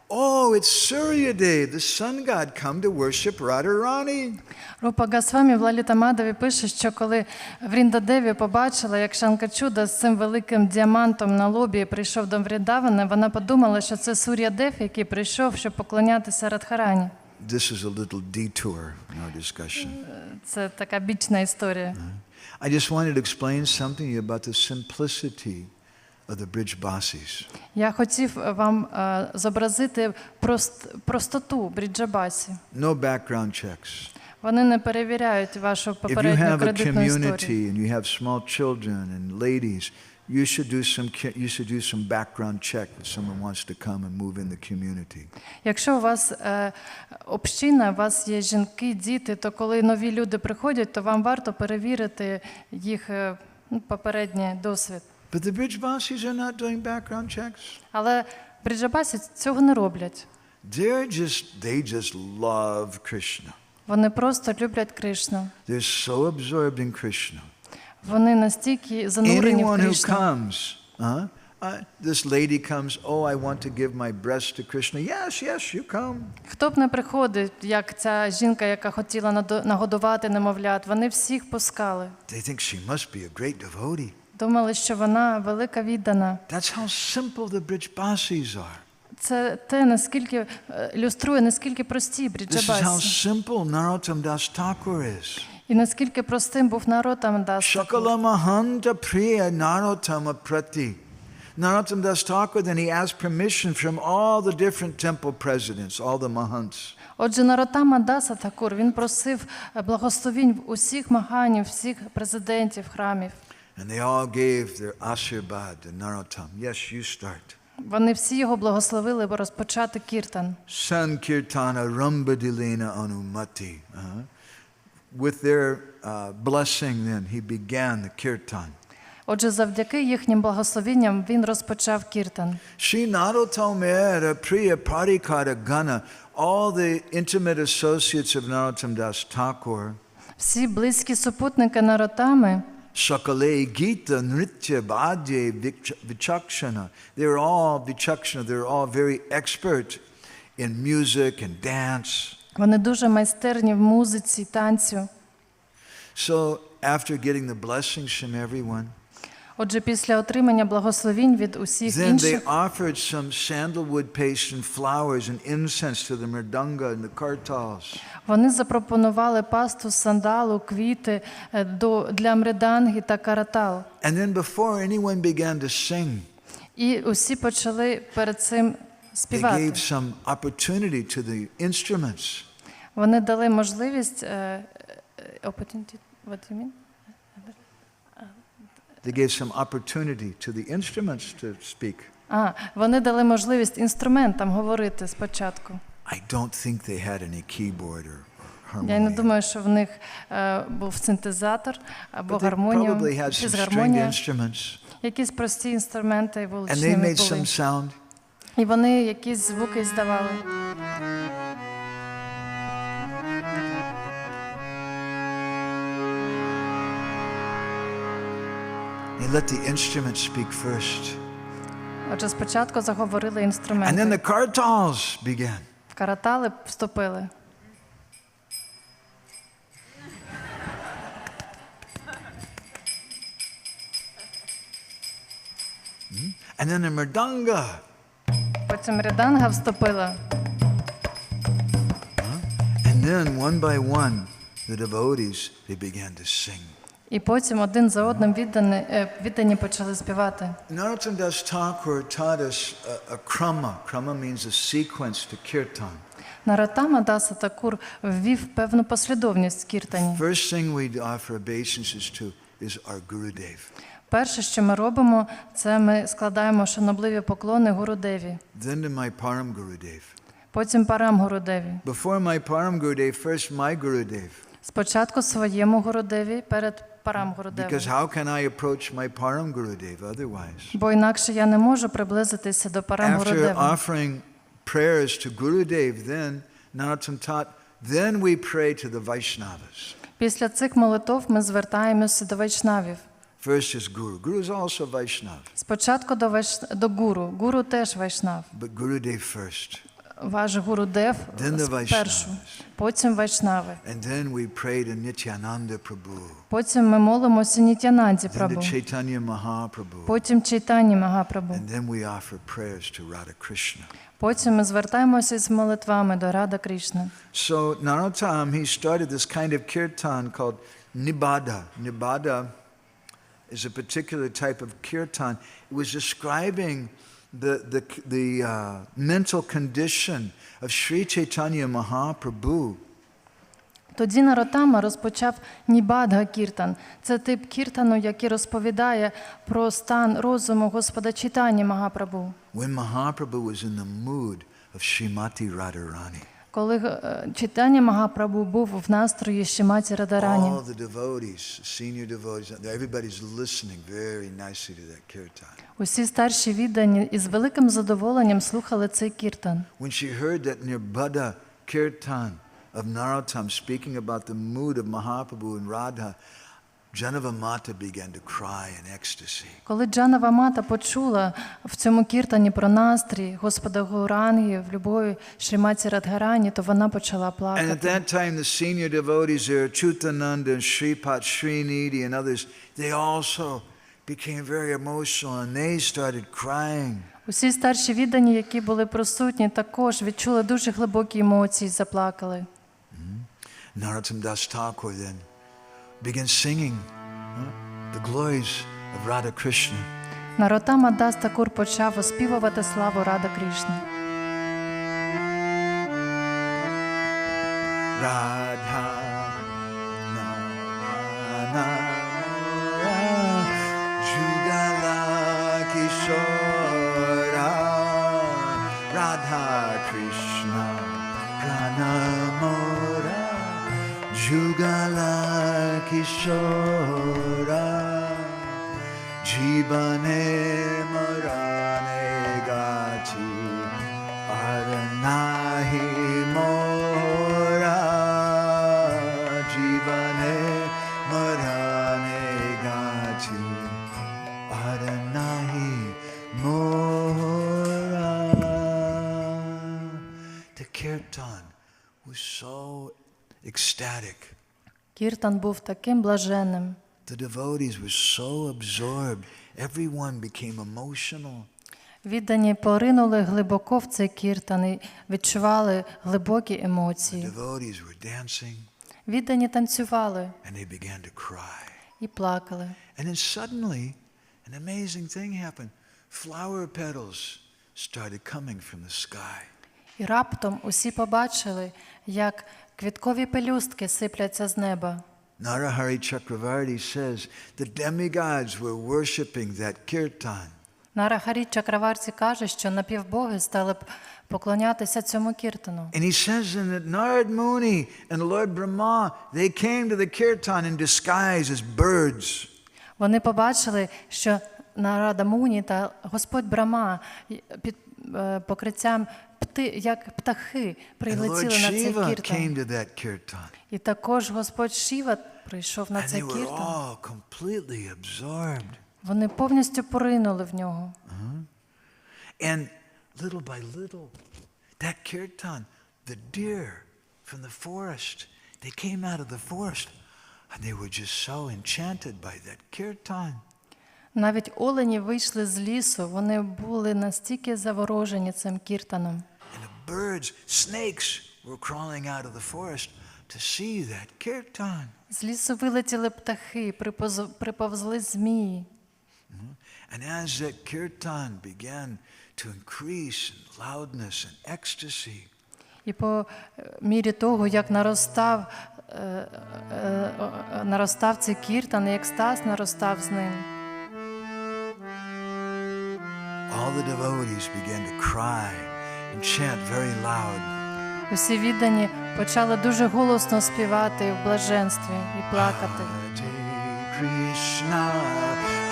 oh, it's Surya Dev, the sun god, come to worship Radharani. Рупа Госвамі в Лаліта Мадаві пише, що коли Врінда Деві побачила, як Шанкачуда з цим великим діамантом на лобі прийшов до Вріндавана, вона подумала, що це Сур'я Дев, який прийшов, щоб поклонятися Радхарані. This is a little detour in our discussion. Це така бічна історія. I just wanted to explain something about the simplicity of the Brijbasis. Я хотів вам зобразити простоту Бриджабасі. No background checks. Вони не перевіряють вашу If you попередню have a кредитну історію. community and you have small children and ladies, you should do some background check if someone wants to come and move in the community. Якщо у вас община, у вас є жінки, діти, то коли нові люди приходять, то вам варто перевірити їх попередній досвід. But the Brijbasis are not doing background checks. Але Бриджабасі цього не роблять. They just love Krishna. Вони просто люблять Кришну. They're so absorbed in Krishna. Вони настільки занурені в Anyone who Кришну. comes, this lady comes, oh, I want to give my breast to Krishna. Yes, you come. Хто б не приходить, як ця жінка, яка хотіла нагодувати немовлят, вони всіх пускали. They think she must be a great devotee. Думали, що вона велика віддана. That's how simple the Brijbasis are. Це те, наскільки ілюструє, наскільки прості This is how Бриджабасі. simple Narottam Das Thakur is. І наскільки простим був Нароттам Дас Такур. Shakala Mahanta Priya Narottama Prati. Narottam Das Thakur, then he asked permission from all the different temple presidents, all the Mahants. Отже, Нароттама Даса Такур, він просив благословінь в усіх маганів, всіх президентів храмів. And they all gave their ashirvad to Narottam. Yes, you start. Вони всі його благословили розпочати кіртан. Sankirtana Rambadilena Anumati. With their blessing then he began the kirtan. Отже, завдяки їхнім благословенням він розпочав кіртан. Shri Narottamera Priya Parikara Gana, all the intimate associates of Narottam Das Thakur, Всі близькі супутники Нароттами, Sakale Gita Nritya Bhadye Vichakshana, they're all very expert in music and dance. вони дуже майстерні в музиці, танцю. So after getting the blessings from everyone, Отже, після отримання благословінь від усіх then they інших, offered some sandalwood paste and flowers and incense to the mridanga and the kartals. вони запропонували пасту сандалу, квіти для мриданги та каратал. And then before anyone began to sing, І усі почали перед цим they співати. gave some opportunity to the instruments. Вони дали можливість what do you mean? They gave some opportunity to the instruments to speak. Вони дали можливість інструментам говорити спочатку. I don't think they had any keyboard or Я не harmonium. думаю, що в них був синтезатор або But they гармонія, probably had some stringed фізгармонія, instruments. якісь прості інструменти And they вуличними made some були. sound. І вони якісь звуки здавали. They let the instruments speak first. Отже, спочатку заговорили And then інструменти. the kartals began. Каратали вступили. And then the mridanga. Потім риданга вступила. And then one by one, the devotees, they began to sing. І потім один за одним віддані почали співати. Narottam Das Thakur taught us a krama. Krama means a sequence to kirtan. Нароттама Даса Такур ввів певну послідовність кіртані. First thing we offer obeisances to is our Gurudev. Перше, що ми робимо, це ми складаємо шанобливі поклони Гурудеві. Then to my Param Gurudev. Потім Парам Гурудеві. Before my Param Gurudev, first my Gurudev. Спочатку своєму Гурудеві, перед Парам Because Гурудеві. how can I approach my Param Gurudev otherwise? Бо інакше я не можу приблизитися до Парам After Гурудева. offering prayers to Gurudev, then Narottam taught, then we pray to the Vaishnavas. Після цих молитов ми звертаємося до вайшнавів. First is Guru. Guru is also Vaishnav, Спочатку до гуру. Гуру теж вайшнав. but Gurudev first. Ваш Гурудев Then the спершу, Vaishnavas. потім вайшнави. And then we pray to Nityananda Prabhu. Потім ми молимося Нітянанді Then to Прабу. Chaitanya Mahaprabhu. Потім Чайтані Магапрабу. And then we offer prayers to Radha Krishna. Потім ми звертаємося з молитвами до Рада Кришни. So Narottam, he started this kind of kirtan called Nibbada. Nibbada is a particular type of kirtan. It was describing the mental condition of Sri Chaitanya Mahaprabhu. Тоді Нароттама розпочав Нібадга Кіртан. Це тип кіртану, який розповідає про стан розуму Господа Чайтані Магапрабу. When Mahaprabhu was in the mood of Srimati Radharani. Коли Чайтані Магапрабу був в настрої Шриматі Радарані. All the devotees, senior devotees, everybody's listening very nicely to that kirtan. Усі старші віддані із великим задоволенням слухали цей кіртан. When she heard that Nirbada kirtan of Narottam speaking about the mood of Mahaprabhu and Radha, Janavamata began to cry in ecstasy. Коли Джанава Мата почула в цьому кіртані про настрій Господа Гауранги в любові Шриматі Радгарані, то вона почала And at плакати. that time, the senior devotees there, Chutananda and Sripat, Srinidhi and others, they also became very emotional and they started crying. Усі старші віддані, які були присутні, також відчули дуже глибокі емоції, заплакали. Narottam Das Thakur then began singing the glories of Radha Krishna. Нароттама Дас Такур почав оспівувати славу Рада Кришни. Radha na Jugala Kishora Radha Krishna Pranamora Jugala Kishora Jibane Marane Gati Aranahi Mora Jibane Marane Gati Aranahi Mora. The kirtan was so ecstatic. Кіртан був таким блаженним. The devotees were so absorbed. Everyone became emotional. Віддані поринули глибоко в цей кіртан і відчували глибокі емоції. Devotees were dancing Віддані танцювали and they began to cry. і плакали. And then suddenly, an amazing thing happened. Flower petals started coming from the sky. І раптом усі побачили, як квіткові пелюстки сипляться з неба. Narahari Chakravarti says the demigods were worshipping that kirtan. Нарахарі Чакраварті каже, що напівбоги стали поклонятися цьому кіртану. And he says that Narad Muni and Lord Brahma, they came to the kirtan in disguise as birds. Вони побачили, що Нарада Муні та Господь Брама під покриттям як птахи And прилетіли Lord на цей Shiva кіртан. came to that kirtan. І також Господь Шіва прийшов на And цей they were кіртан. all completely absorbed. Вони повністю поринули в нього. And little by little, that kirtan, the deer from the forest, they came out of the forest and they were just so enchanted by that kirtan. Навіть олені вийшли з лісу, вони були настільки заворожені цим кіртаном. And the birds, snakes were crawling out of the forest to see that kirtan. З лісу вилетіли птахи, приповзли змії. And as that kirtan began to increase in loudness and ecstasy, І по мірі того, як наростав цей кіртан, і екстаз наростав з ним, all the devotees began to cry and chant very loud. усі віддані почали дуже голосно співати в блаженстві і плакати.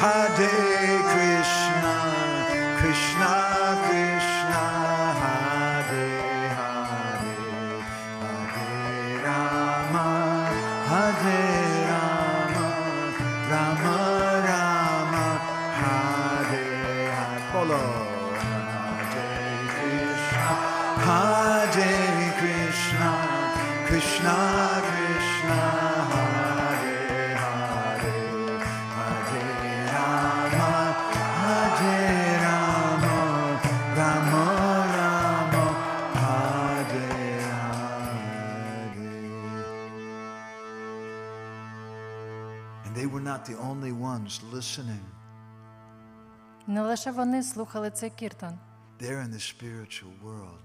Hare Krishna, Krishna Krishna, Hare Hare, Hare Rama, Hare Rama, Rama Rama, Hare Hare. Bolo. Hare Krishna, Krishna Krishna, Hare Hare, Hare Rama, Hare Rama, Rama Rama, Hare Hare. And they were not the only ones listening. Не лише вони слухали цей кіртан. There in the spiritual world,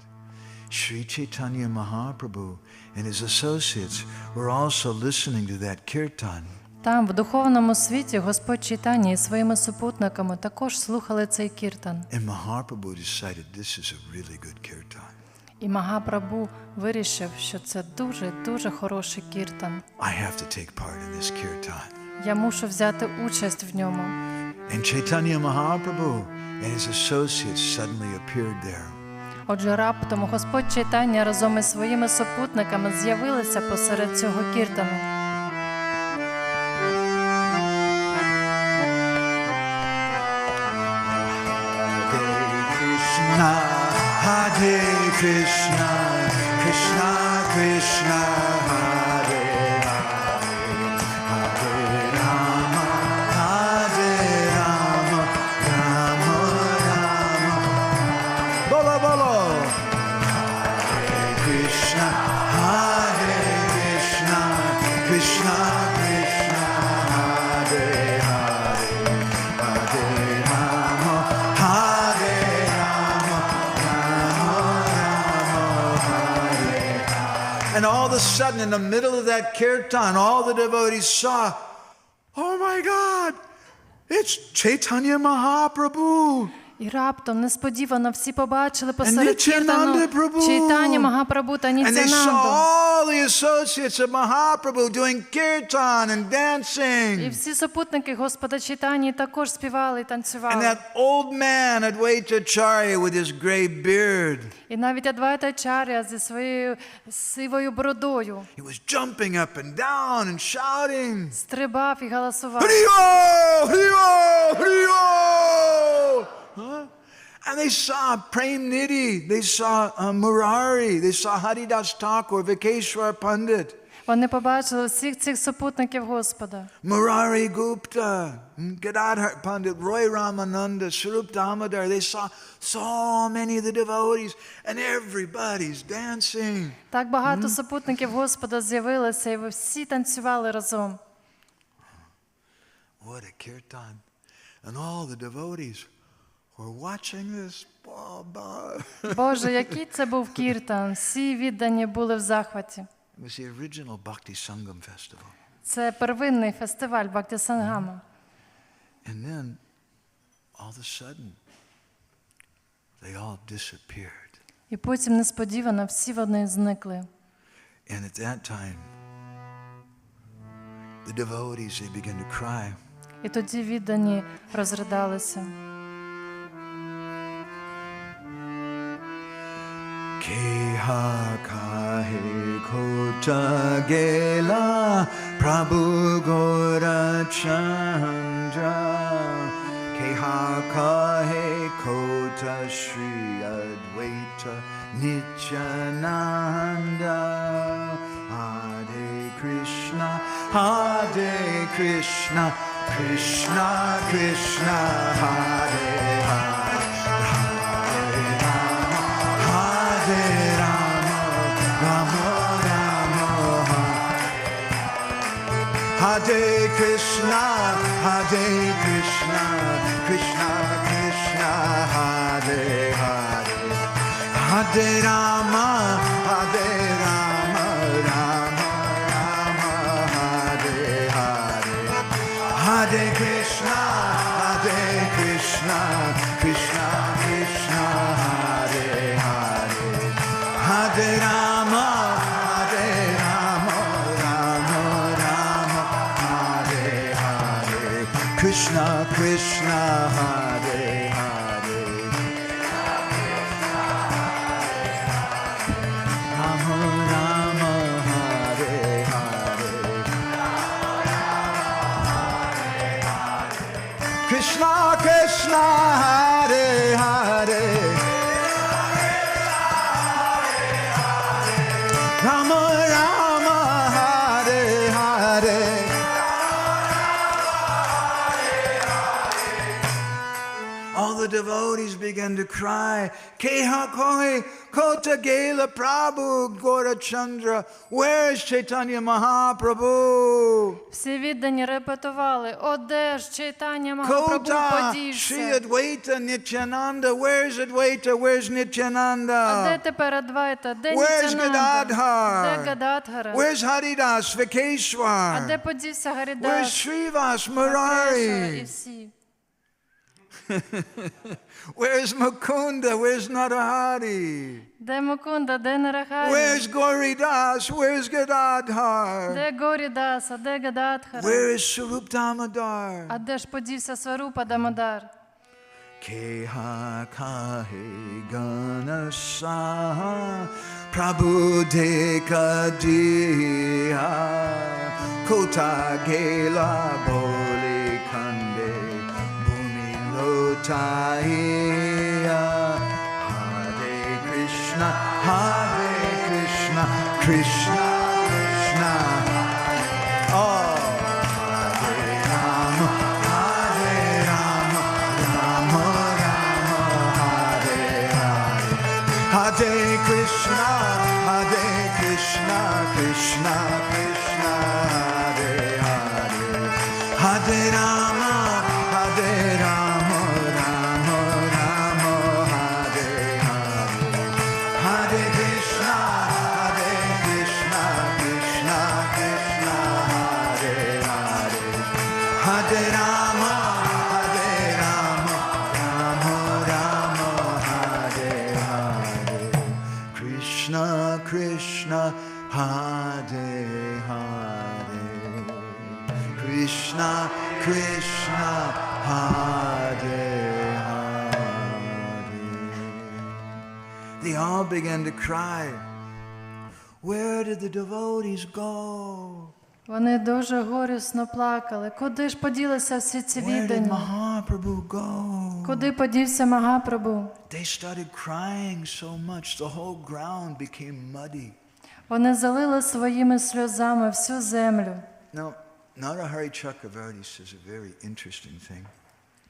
Sri Chaitanya Mahaprabhu and his associates were also listening to that kirtan. Там, в духовному світі, Господь Чайтанья і своїми супутниками також слухали цей кіртан. And Mahaprabhu decided this is a really good kirtan. І Магапрабху вирішив, що це дуже хороший кіртан. I have to take part in this kirtan. Я мушу взяти участь в ньому. And Chaitanya Mahaprabhu and his associates suddenly appeared there. Отже, раптом Господь Чайтанья разом із своїми супутниками з'явилися посеред цього кіртану. Hare Krishna, Krishna Krishna, Hare Hare, Hare Rama, Hare Rama, Rama Rama. Bolo bolo. Hare Krishna, Krishna Krishna, Hare Hare, Hare Rama, Hare Rama, Rama Rama, Hare. And all of a sudden, in the middle of that kirtan, all the devotees saw, oh my God, it's Chaitanya Mahaprabhu. І раптом, несподівано, всі побачили посеред Нітянанда кіртану Прабху. Чайтаню Магапрабху та And they saw Нітянанду. all the associates of Mahaprabhu doing kirtan and І dancing. всі супутники Господа Чайтаньї також співали і And танцювали. that old man, Advaitacharya, with his gray beard, І навіть Адвайтачар'я зі своєю сивою бородою he was jumping up and down and shouting, стрибав і галасував. Hriyo, Hriyo, Hriyo! Huh? And they saw Prem Nidhi, they saw Murari, they saw Haridas Thakur, Vikeshwar Pandit, Вони побачили всіх цих супутників Господа. Murari Gupta, Gadadhar Pandit, Roy Ramananda, Swarup Damodar. They saw so many of the devotees, and everybody's dancing. Так багато супутників Господа з'явилося, і ви всі танцювали разом. What a kirtan. And all the devotees were watching this. Боже, який це був кіртан. Всі віддані були в захваті. It was the original Bhakti Sangam festival. Це первинний фестиваль Бхакти Сангама. And then, all of a sudden, they all disappeared. І потім несподівано всі вони зникли. And at that time, the devotees, they began to cry. І тоді віддані розридалися. Keha kahe kota gela Prabhu Gora Chandra. Keha kahe kota Kota Shri Advaita Nityananda. Hare Krishna, Krishna Krishna, Hare Hare, Hare Rama, Rama Rama, Hare Krishna, Krishna Krishna, Hare Hare, Hare Rama, Rama Rama, Hare Hare, Hare Krishna, Krishna Krishna, Hare Hare, Hare Rama, Rama Rama, Hare Hare, Krishna Krishna, Hare Hare, Rama Rama, Hare Hare, Krishna Krishna, Hare Hare, Rama Rama, Hare Hare. All the devotees began to cry, Keha Koi Kota Gela Prabhu Gaurachandra, where is Chaitanya Mahaprabhu? Всі віддані репетували: «О, де ж Чайтання Магапрабху Kota Shri подівся? Advaita Nityananda, where is Advaita, where's А де Nityananda? тепер Адвайта? Де Where's Нітянанда? Де Gadadhar? Гададхара? Where's Haridas А де Vikeshwar? подівся Where's Гарідас, Srivas Ракешвара і Murari? всі? Where's Mukunda? Where's Narahari? Де Мукунда, де Нарахарі? Where's Gauridas? Where's Gadadhar? Де Горідаса, де Гададхара? Where is Sarup Damodar? А де ж подівся Сварупа Дамодар? Keha kahe ganasa Prabhu deka diha Kota gela boli kande Bhumi lotaiya Hare Krishna, Krishna Krishna, oh Hare Rama, Rama Rama, Hare Hare, Hare Krishna, Krishna Krishna, Hare Hare, Hare Rama, Rama Rama, Hare Hare, Hare Krishna, Krishna Krishna, Hare Hare, Hare Rama, Rama Rama, Hare Hare, Krishna Krishna, Hare Hare, Krishna Krishna, Hare Hare. They all began to cry, where did the devotees go? Вони дуже горісно плакали. Куди ж поділися всі ці Where did віддані? Mahaprabhu go? Куди подівся Магапрабху? They started crying so much, the whole ground became muddy. Вони залили своїми сльозами всю землю. Now, Narahari Chakravarti says a very interesting thing.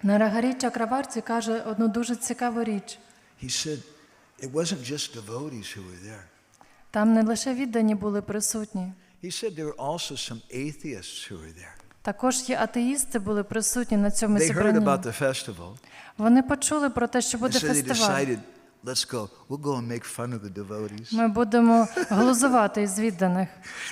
Нарагарі Чакраварті каже одну дуже цікаву річ. He said, it wasn't just devotees who were there. Там не лише віддані були присутні. He said there were also some atheists who were there. Також є атеїсти були присутні на цьому They heard зібранні. about the festival, Вони почули про те, що and буде so they фестиваль. decided, let's go. We'll go and make fun of the devotees. Ми будемо глузувати із відданих.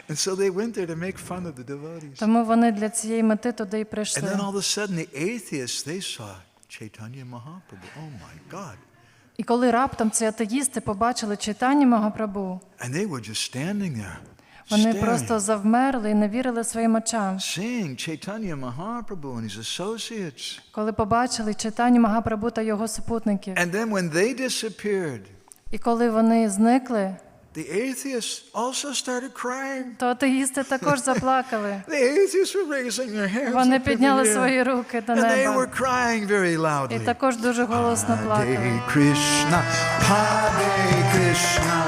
And so they went there to make fun of the devotees. Тому вони для цієї мети туди і And прийшли. then all of a sudden the atheists, they saw Chaitanya Mahaprabhu. Oh my God. І коли раптом ці атеїсти побачили Чайтаню Магапрабху, And they were just standing there, вони staring, просто завмерли і не вірили своїм очам. seeing Chaitanya Mahaprabhu and his associates. Коли побачили Чайтаню Магапрабху та його супутників. And then when they disappeared, І коли вони зникли, the atheists also started crying. То атеїсти також заплакали. The atheists were raising their hands Вони up in підняли the air. свої руки до And they неба. were crying very І loudly. також дуже голосно плакали. Hare Krishna, Hare Krishna,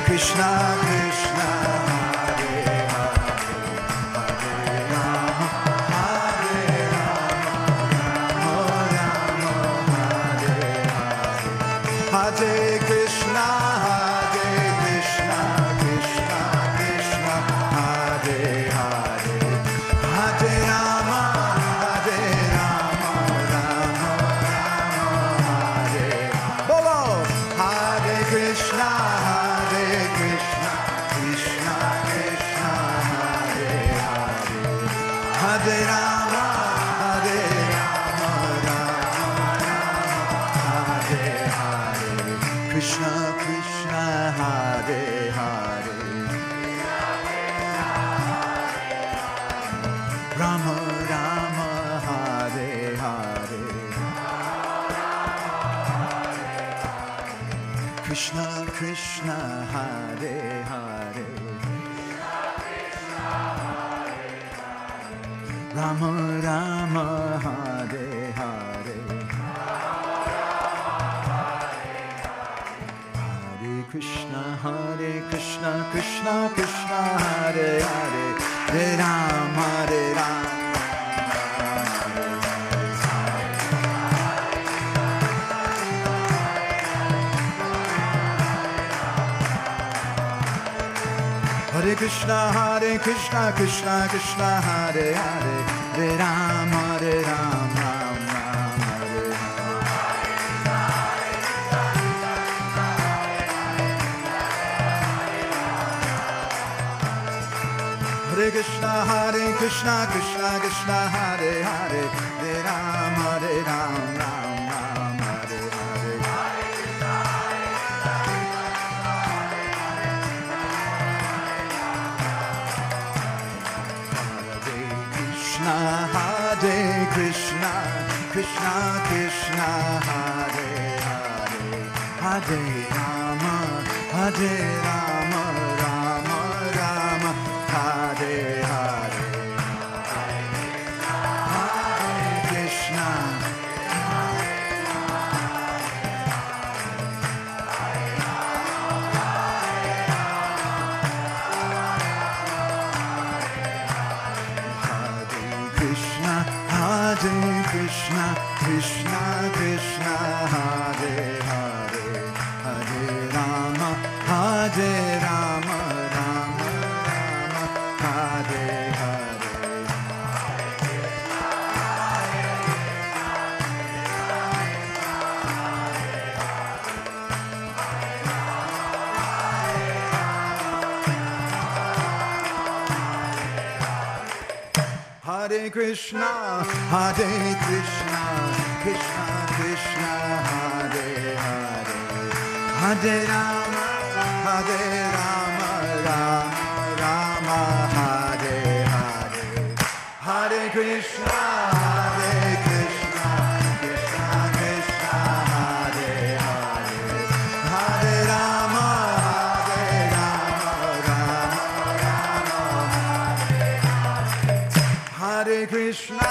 Krishna Krishna, Hare Hare, Hare Rama, Hare Rama, Rama Hare Hare. Hare Krishna, Hare Krishna, Krishna Krishna, Hare Hare, Hare Rama, Hare Rama, Rama Hare. Bolo, Hare Krishna, Hare Krishna, Krishna Krishna, Hare Hare, Hare Rama, Hare Rama, Rama Hare Hare. Krishna Krishna, Hare Hare, Rama Rama, Hare Hare. Krishna Krishna, Hare Hare, Rama Rama, Hare Hare. Hare Krishna, Krishna Krishna, Hare Hare, Hare Rama, Hare Rama. Hare Krishna, Krishna Krishna, Hare Hare, Hare Rama, Hare Rama, Rama Hare Hare. Hare Krishna, Krishna Krishna, Hare Hare, Hare Rama, Hare Rama, Rama Hare Hare. Hare Krishna, Krishna Krishna, Hare Hare, Hare Rama, Hare Rama, Rama Rama, Hare Hare. Hare Krishna, Hare Krishna, Krishna Krishna, Hare Hare, Hare Rama, Hare Rama, Rama Rama, Hare Hare. Hare Krishna, Krishna Krishna, Hare Hare, Hare Rama, Rama Rama, Hare Hare. Hare Krishna, Krishna Krishna, Hare Hare, Hare Rama, Rama Rama, Hare Krishna,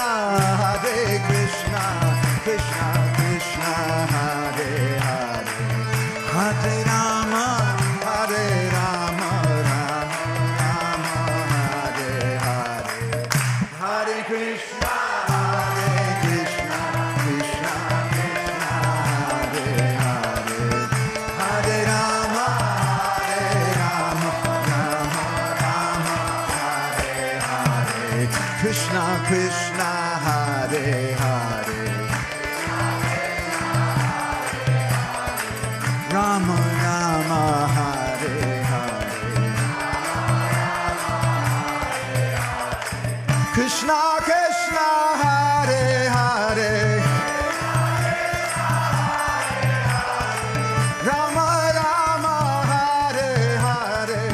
Krishna Krishna, Hare Hare, Hare Rama, Rama Rama, Hare Hare. Hare Krishna, Krishna Krishna, Hare Hare, Hare Rama, Rama Rama, Hare Hare. Krishna Krishna, Hare Hare, Rama Rama, Hare Hare. Krishna Krishna, Hare Hare, Rama Rama, Hare Hare.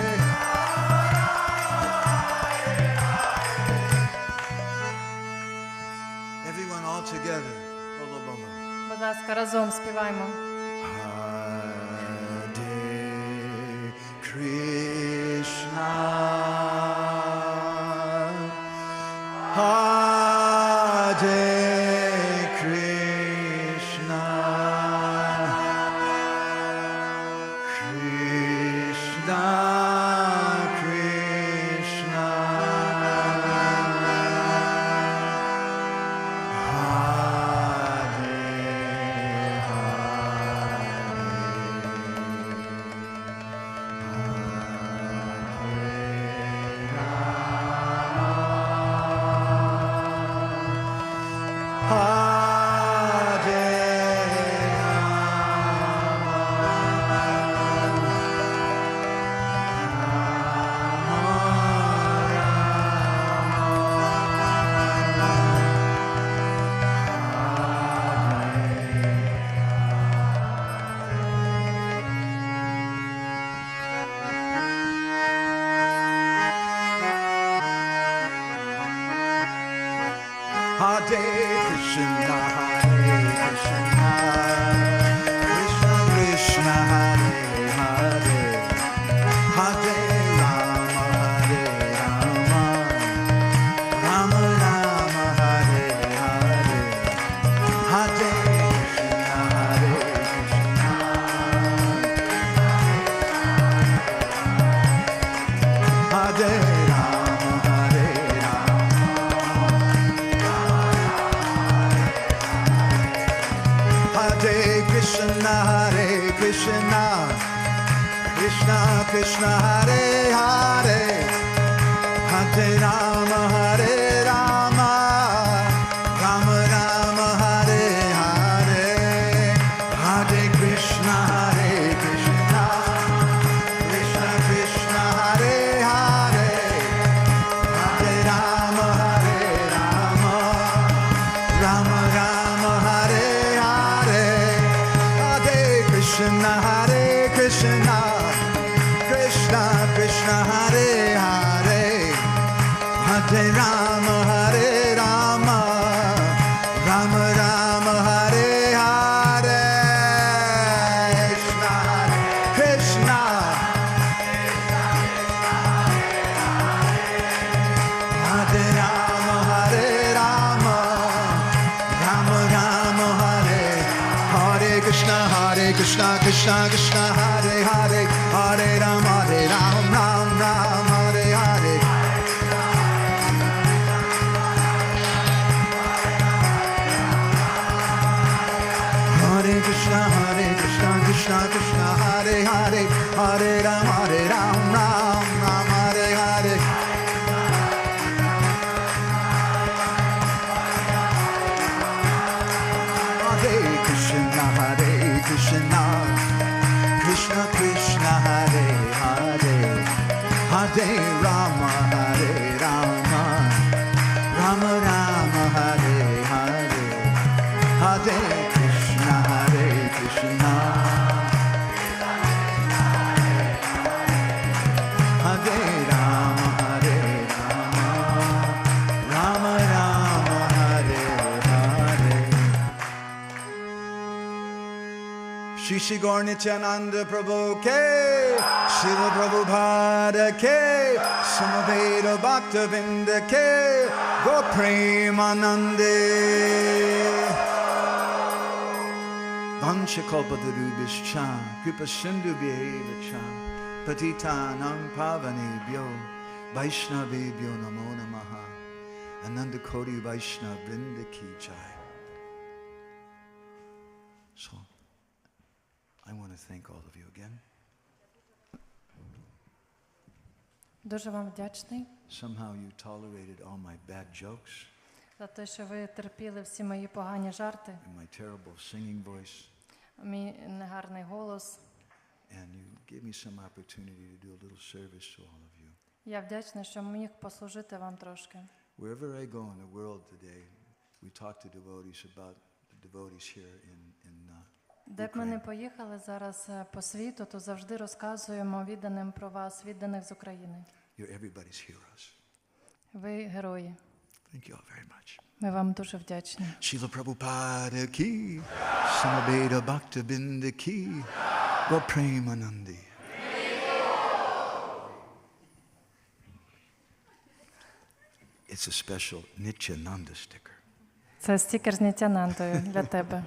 Everyone all together. Bolo bolo. Будь ласка, разом співаємо. Hare Krishna. Krishna, Krishna Krishna, Hare Hare Krishna, Hare Krishna, Krishna Krishna, Hare Hare, Hare Rama, Hare Rama, Rama Rama, Hare Hare, Hare Krishna, Hare Krishna, Hare Rama, Hare Rama. Hare Krishna, Hare Krishna, Krishna Krishna, Hare Hare, Hare Rama, Hare Rama, Rama Rama, Hare Hare, Hare Krishna, Hare Krishna, Krishna Krishna, Hare Hare, Hare Rama, Hare Rama, Rama Rama, Hare Hare, Hare Krishna, Hare Krishna, Krishna Krishna, Hare Hare, Hare Rama, Hare Rama, Rama Rama, Hare Hare, Krishna, Hare Rama, Hare Rama, Rama Rama, Hare Hare Krishna, Krishna Krishna, Hare Hare, Hare Rama, Ram Ram, Hare Hare. Hare Krishna, Krishna Krishna, Hare Hare, Hare Rama, Ram Ram, Hare Hare. Hare Krishna, Krishna Krishna, Hare Hare, Hare Rama, Hare Rama, Rama Rama, Hare Hare, Hare Krishna, Krishna, Hare Rama, Hare Rama, Rama Rama, Hare Hare. Shri Shri Gaur Nityananda Prabhu ke, Srila Prabhupada ke, Samaveda Bhaktavinda ke, Gaur Premanande. Vancha Kalpatarubhischa, Kripa Sindhu Bhyeva Patitanam Pavanebhyo, Vaishnavebhyo Namo Namaha, Ananda Koti Vaishnav Vrinda Ki Jai. So, I want to thank all of you again. Дуже вам вдячний Somehow you tolerated all my bad jokes за те, що ви терпіли всі мої погані жарти, and my terrible singing voice, мій негарний голос. and you gave me some opportunity to do a little service to all of you. Я вдячна, що міг послужити вам трошки. Wherever I go in the world today, we talk to devotees about the devotees here in Де б ми не Ukraine. поїхали зараз по світу, то завжди розказуємо відданим про вас, відданих з України. You're everybody's heroes. Ви герої. Thank you all very much. Ми вам дуже вдячні. Srila Prabhupada ki, Samaveda Bhaktavinda ki, Gaur Premanande. It's a special Nityananda sticker. Це стікер з Нітянандою для тебе.